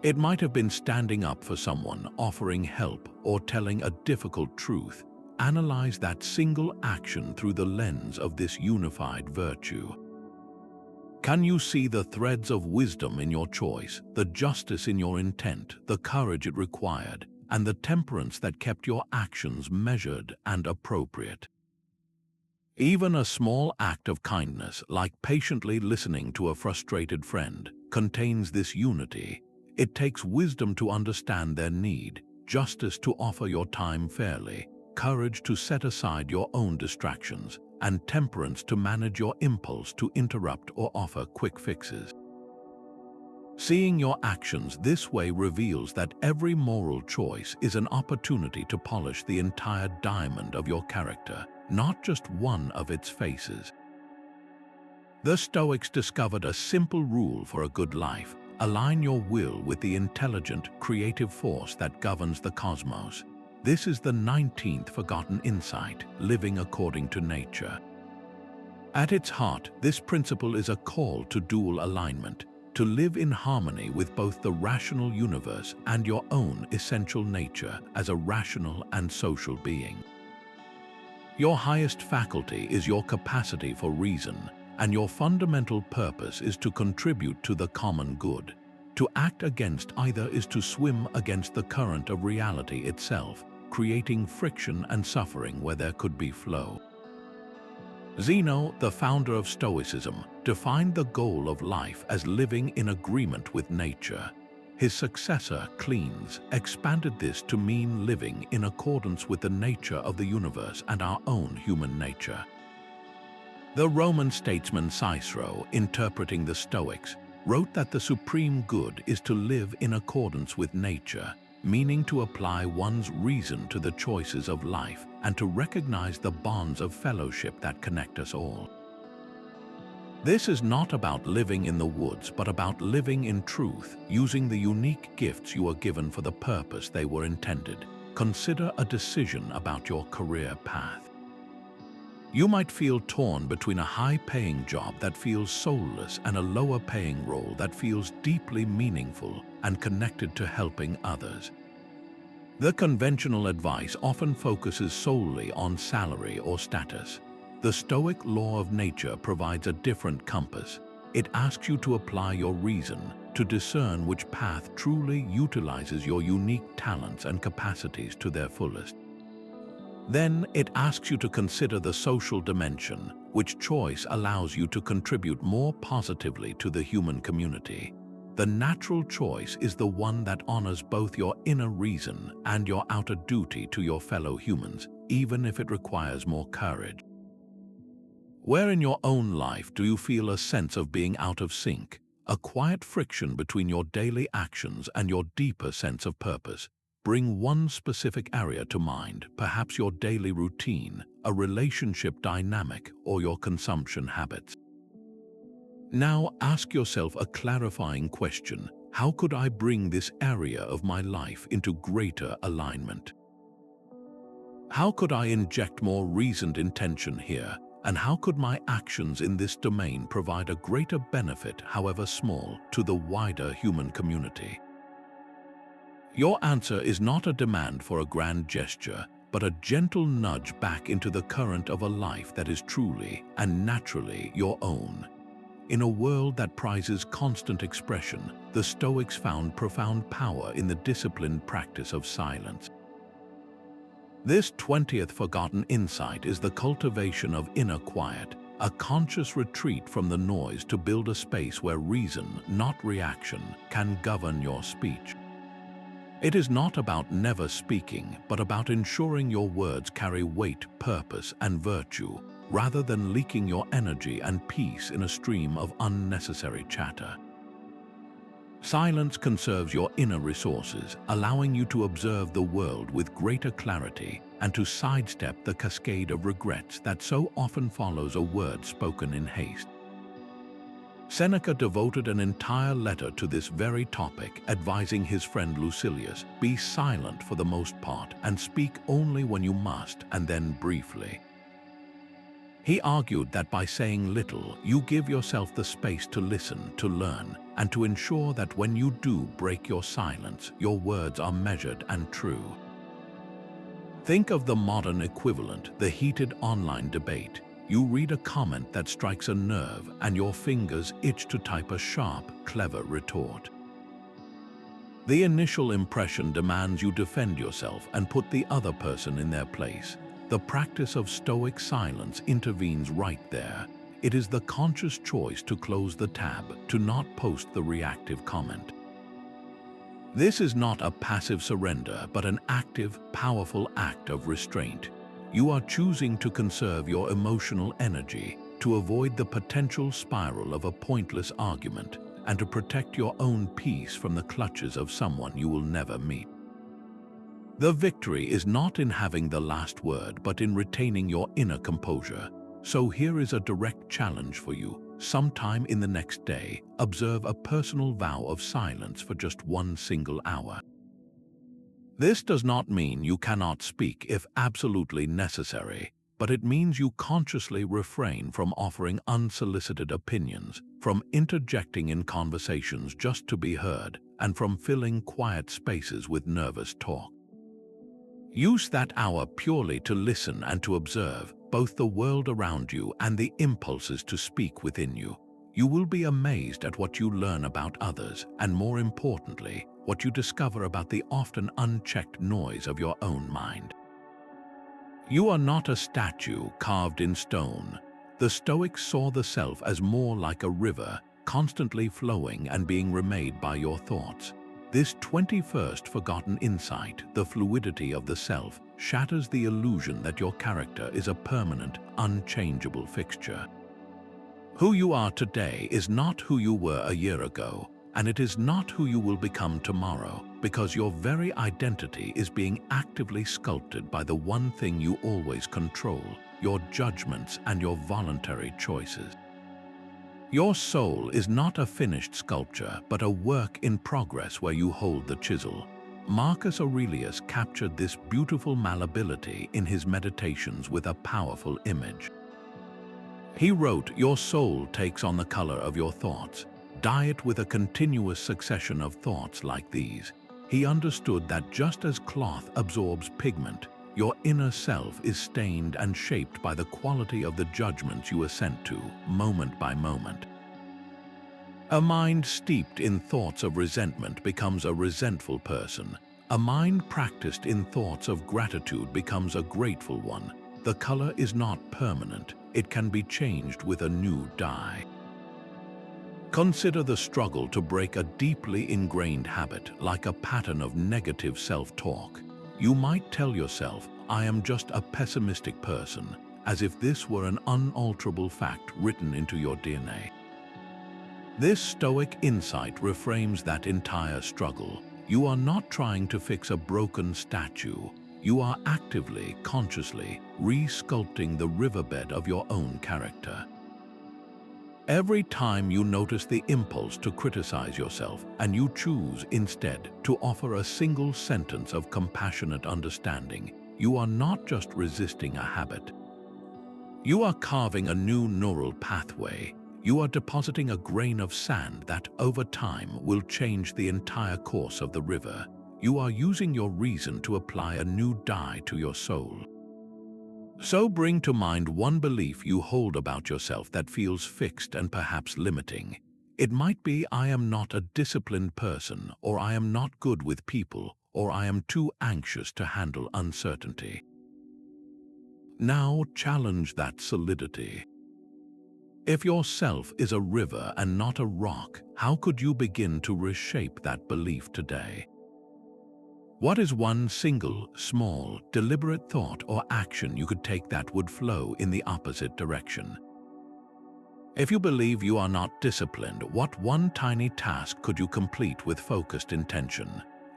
It might have been standing up for someone, offering help, or telling a difficult truth. Analyze that single action through the lens of this unified virtue. Can you see the threads of wisdom in your choice, the justice in your intent, the courage it required, and the temperance that kept your actions measured and appropriate? Even a small act of kindness, like patiently listening to a frustrated friend, contains this unity. It takes wisdom to understand their need, justice to offer your time fairly, courage to set aside your own distractions, and temperance to manage your impulse to interrupt or offer quick fixes. Seeing your actions this way reveals that every moral choice is an opportunity to polish the entire diamond of your character, not just one of its faces. The Stoics discovered a simple rule for a good life: align your will with the intelligent, creative force that governs the cosmos. This is the 19th forgotten insight, living according to nature. At its heart, this principle is a call to dual alignment, to live in harmony with both the rational universe and your own essential nature as a rational and social being. Your highest faculty is your capacity for reason, and your fundamental purpose is to contribute to the common good. To act against either is to swim against the current of reality itself, creating friction and suffering where there could be flow. Zeno, the founder of Stoicism, defined the goal of life as living in agreement with nature. His successor, Cleans, expanded this to mean living in accordance with the nature of the universe and our own human nature. The Roman statesman Cicero, interpreting the Stoics, wrote that the supreme good is to live in accordance with nature, meaning to apply one's reason to the choices of life and to recognize the bonds of fellowship that connect us all. This is not about living in the woods, but about living in truth, using the unique gifts you are given for the purpose they were intended. Consider a decision about your career path. You might feel torn between a high-paying job that feels soulless and a lower-paying role that feels deeply meaningful and connected to helping others. The conventional advice often focuses solely on salary or status. The Stoic law of nature provides a different compass. It asks you to apply your reason, to discern which path truly utilizes your unique talents and capacities to their fullest. Then it asks you to consider the social dimension, which choice allows you to contribute more positively to the human community. The natural choice is the one that honors both your inner reason and your outer duty to your fellow humans, even if it requires more courage. Where in your own life do you feel a sense of being out of sync, a quiet friction between your daily actions and your deeper sense of purpose? Bring one specific area to mind, perhaps your daily routine, a relationship dynamic, or your consumption habits. Now ask yourself a clarifying question. How could I bring this area of my life into greater alignment? How could I inject more reasoned intention here? And how could my actions in this domain provide a greater benefit, however small, to the wider human community? Your answer is not a demand for a grand gesture, but a gentle nudge back into the current of a life that is truly and naturally your own. In a world that prizes constant expression, the Stoics found profound power in the disciplined practice of silence. This 20th forgotten insight is the cultivation of inner quiet, a conscious retreat from the noise to build a space where reason, not reaction, can govern your speech. It is not about never speaking, but about ensuring your words carry weight, purpose, and virtue, rather than leaking your energy and peace in a stream of unnecessary chatter. Silence conserves your inner resources, allowing you to observe the world with greater clarity and to sidestep the cascade of regrets that so often follows a word spoken in haste. Seneca devoted an entire letter to this very topic, advising his friend Lucilius, "Be silent for the most part, and speak only when you must, and then briefly." He argued that by saying little, you give yourself the space to listen, to learn, and to ensure that when you do break your silence, your words are measured and true. Think of the modern equivalent, the heated online debate. You read a comment that strikes a nerve, and your fingers itch to type a sharp, clever retort. The initial impression demands you defend yourself and put the other person in their place. The practice of Stoic silence intervenes right there. It is the conscious choice to close the tab, to not post the reactive comment. This is not a passive surrender, but an active, powerful act of restraint. You are choosing to conserve your emotional energy, to avoid the potential spiral of a pointless argument, and to protect your own peace from the clutches of someone you will never meet. The victory is not in having the last word, but in retaining your inner composure. So here is a direct challenge for you. Sometime in the next day, observe a personal vow of silence for just 1 single hour. This does not mean you cannot speak if absolutely necessary, but it means you consciously refrain from offering unsolicited opinions, from interjecting in conversations just to be heard, and from filling quiet spaces with nervous talk. Use that hour purely to listen and to observe both the world around you and the impulses to speak within you. You will be amazed at what you learn about others, and more importantly, what you discover about the often unchecked noise of your own mind. You are not a statue carved in stone. The Stoics saw the self as more like a river, constantly flowing and being remade by your thoughts. This 21st forgotten insight, the fluidity of the self, shatters the illusion that your character is a permanent, unchangeable fixture. Who you are today is not who you were a year ago, and it is not who you will become tomorrow, because your very identity is being actively sculpted by the one thing you always control, your judgments and your voluntary choices. Your soul is not a finished sculpture, but a work in progress where you hold the chisel. Marcus Aurelius captured this beautiful malleability in his meditations with a powerful image. He wrote, "Your soul takes on the color of your thoughts. Dye it with a continuous succession of thoughts like these." He understood that just as cloth absorbs pigment, Your inner self is stained and shaped by the quality of the judgments you assent to, moment by moment. A mind steeped in thoughts of resentment becomes a resentful person. A mind practiced in thoughts of gratitude becomes a grateful one. The color is not permanent. It can be changed with a new dye. Consider the struggle to break a deeply ingrained habit, like a pattern of negative self-talk. You might tell yourself, "I am just a pessimistic person," as if this were an unalterable fact written into your DNA. This Stoic insight reframes that entire struggle. You are not trying to fix a broken statue. You are actively, consciously, re-sculpting the riverbed of your own character. Every time you notice the impulse to criticize yourself and you choose instead to offer a single sentence of compassionate understanding, you are not just resisting a habit. You are carving a new neural pathway. You are depositing a grain of sand that, over time, will change the entire course of the river. You are using your reason to apply a new dye to your soul. So bring to mind one belief you hold about yourself that feels fixed and perhaps limiting. It might be, "I am not a disciplined person," or "I am not good with people," or "I am too anxious to handle uncertainty." Now challenge that solidity. If your self is a river and not a rock, how could you begin to reshape that belief today? What is one single, small, deliberate thought or action you could take that would flow in the opposite direction? If you believe you are not disciplined, what one tiny task could you complete with focused intention?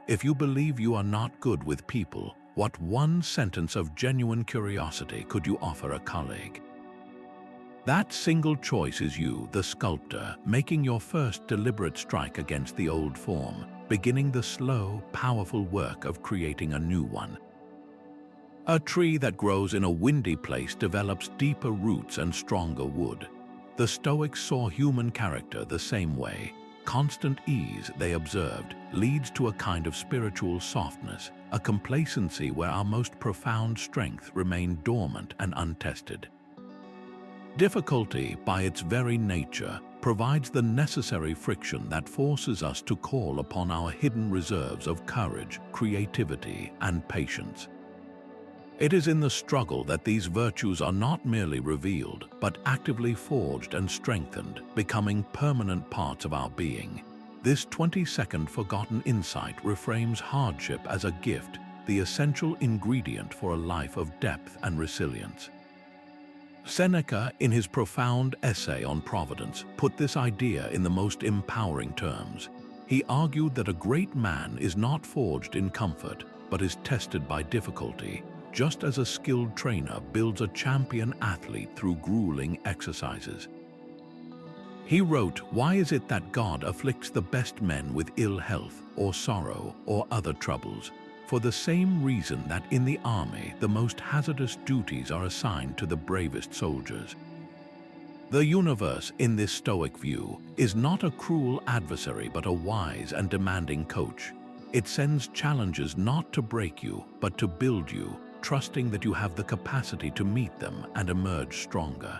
If you believe you are not good with people, what one sentence of genuine curiosity could you offer a colleague? That single choice is you, the sculptor, making your first deliberate strike against the old form, beginning the slow, powerful work of creating a new one. A tree that grows in a windy place develops deeper roots and stronger wood. The Stoics saw human character the same way. Constant ease, they observed, leads to a kind of spiritual softness, a complacency where our most profound strength remain dormant and untested. Difficulty, by its very nature, provides the necessary friction that forces us to call upon our hidden reserves of courage, creativity, and patience. It is in the struggle that these virtues are not merely revealed, but actively forged and strengthened, becoming permanent parts of our being. This 20-second forgotten insight reframes hardship as a gift, the essential ingredient for a life of depth and resilience. Seneca, in his profound essay on Providence, put this idea in the most empowering terms. He argued that a great man is not forged in comfort, but is tested by difficulty, just as a skilled trainer builds a champion athlete through grueling exercises. He wrote, "Why is it that God afflicts the best men with ill health, or sorrow, or other troubles? For the same reason that in the army the most hazardous duties are assigned to the bravest soldiers." The universe, in this Stoic view, is not a cruel adversary but a wise and demanding coach. It sends challenges not to break you, but to build you, trusting that you have the capacity to meet them and emerge stronger.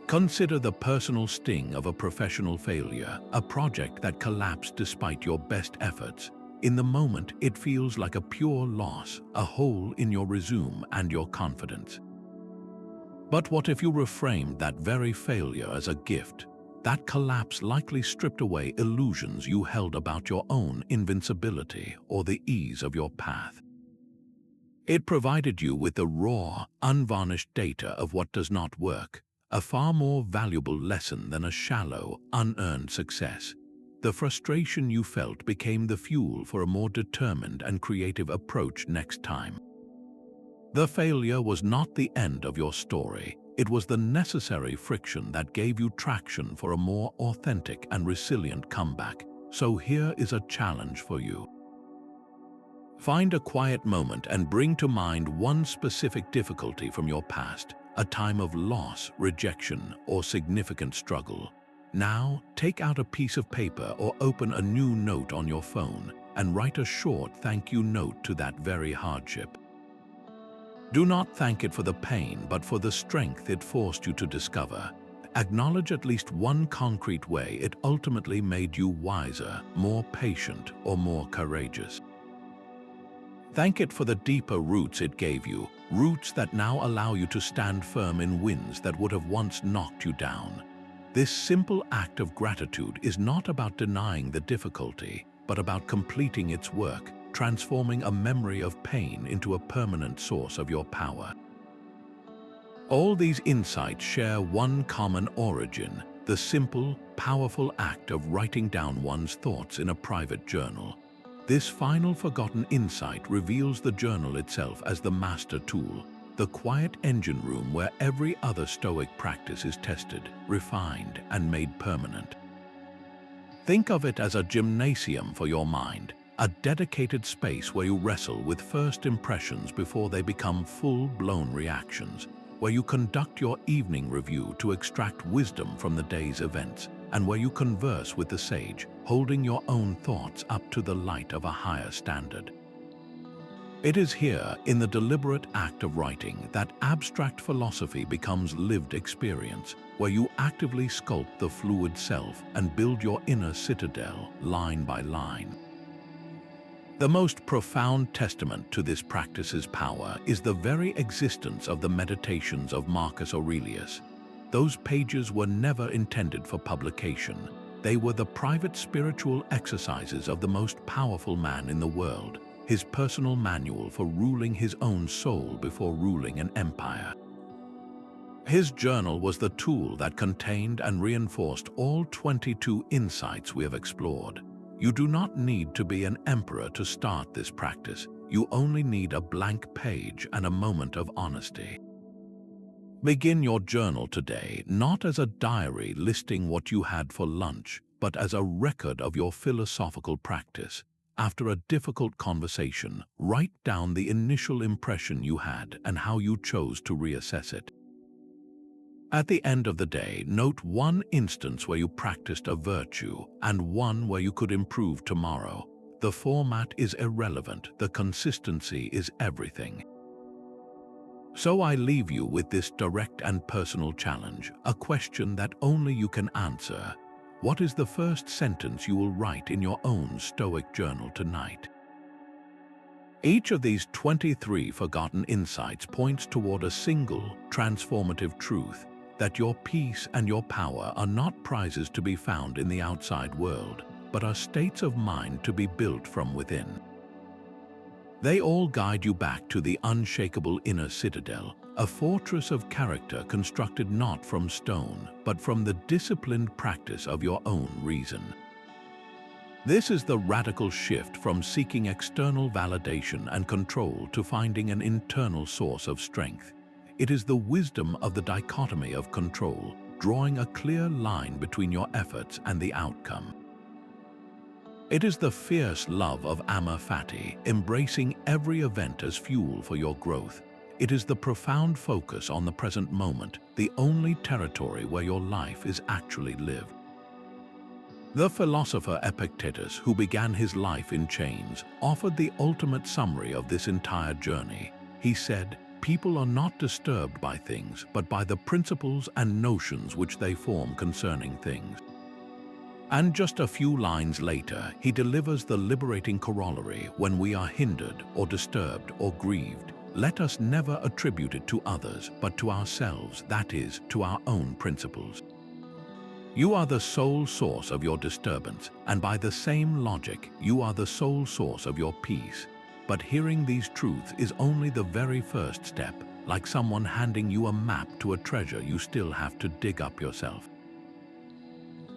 Consider the personal sting of a professional failure, a project that collapsed despite your best efforts. In the moment, it feels like a pure loss, a hole in your resume and your confidence. But what if you reframed that very failure as a gift? That collapse likely stripped away illusions you held about your own invincibility or the ease of your path. It provided you with the raw, unvarnished data of what does not work, a far more valuable lesson than a shallow, unearned success. The frustration you felt became the fuel for a more determined and creative approach next time. The failure was not the end of your story. It was the necessary friction that gave you traction for a more authentic and resilient comeback. So here is a challenge for you. Find a quiet moment and bring to mind one specific difficulty from your past, a time of loss, rejection, or significant struggle. Now, take out a piece of paper or open a new note on your phone and write a short thank you note to that very hardship. Do not thank it for the pain, but for the strength it forced you to discover. Acknowledge at least one concrete way it ultimately made you wiser, more patient, or more courageous. Thank it for the deeper roots it gave you, roots that now allow you to stand firm in winds that would have once knocked you down. This simple act of gratitude is not about denying the difficulty, but about completing its work, transforming a memory of pain into a permanent source of your power. All these insights share one common origin: the simple, powerful act of writing down one's thoughts in a private journal. This final forgotten insight reveals the journal itself as the master tool, the quiet engine room where every other Stoic practice is tested, refined, and made permanent. Think of it as a gymnasium for your mind, a dedicated space where you wrestle with first impressions before they become full-blown reactions, where you conduct your evening review to extract wisdom from the day's events, and where you converse with the sage, holding your own thoughts up to the light of a higher standard. It is here, in the deliberate act of writing, that abstract philosophy becomes lived experience, where you actively sculpt the fluid self and build your inner citadel line by line. The most profound testament to this practice's power is the very existence of the meditations of Marcus Aurelius. Those pages were never intended for publication. They were the private spiritual exercises of the most powerful man in the world, his personal manual for ruling his own soul before ruling an empire. His journal was the tool that contained and reinforced all 22 insights we have explored. You do not need to be an emperor to start this practice. You only need a blank page and a moment of honesty. Begin your journal today not as a diary listing what you had for lunch, but as a record of your philosophical practice. After a difficult conversation, write down the initial impression you had and how you chose to reassess it. At the end of the day, note one instance where you practiced a virtue and one where you could improve tomorrow. The format is irrelevant, the consistency is everything. So I leave you with this direct and personal challenge, a question that only you can answer. What is the first sentence you will write in your own Stoic journal tonight? Each of these 23 forgotten insights points toward a single, transformative truth: that your peace and your power are not prizes to be found in the outside world, but are states of mind to be built from within. They all guide you back to the unshakable inner citadel, a fortress of character constructed not from stone, but from the disciplined practice of your own reason. This is the radical shift from seeking external validation and control to finding an internal source of strength. It is the wisdom of the dichotomy of control, drawing a clear line between your efforts and the outcome. It is the fierce love of amor fati, embracing every event as fuel for your growth. It is the profound focus on the present moment, the only territory where your life is actually lived. The philosopher Epictetus, who began his life in chains, offered the ultimate summary of this entire journey. He said, "People are not disturbed by things, but by the principles and notions which they form concerning things." And just a few lines later, he delivers the liberating corollary: when we are hindered or disturbed or grieved, let us never attribute it to others, but to ourselves, that is, to our own principles. You are the sole source of your disturbance, and by the same logic, you are the sole source of your peace. But hearing these truths is only the very first step, like someone handing you a map to a treasure you still have to dig up yourself.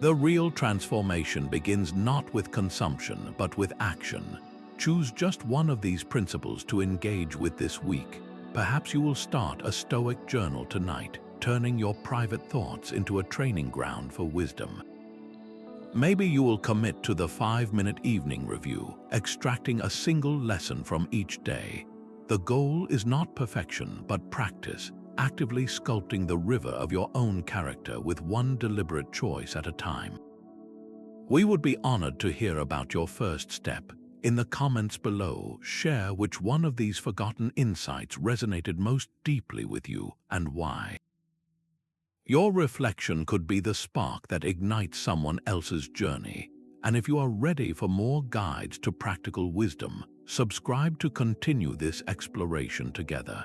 The real transformation begins not with consumption, but with action. Choose just one of these principles to engage with this week. Perhaps you will start a Stoic journal tonight, turning your private thoughts into a training ground for wisdom. Maybe you will commit to the 5-minute evening review, extracting a single lesson from each day. The goal is not perfection, but practice, actively sculpting the river of your own character with one deliberate choice at a time. We would be honored to hear about your first step. In the comments below, share which one of these forgotten insights resonated most deeply with you and why. Your reflection could be the spark that ignites someone else's journey. And if you are ready for more guides to practical wisdom, subscribe to continue this exploration together.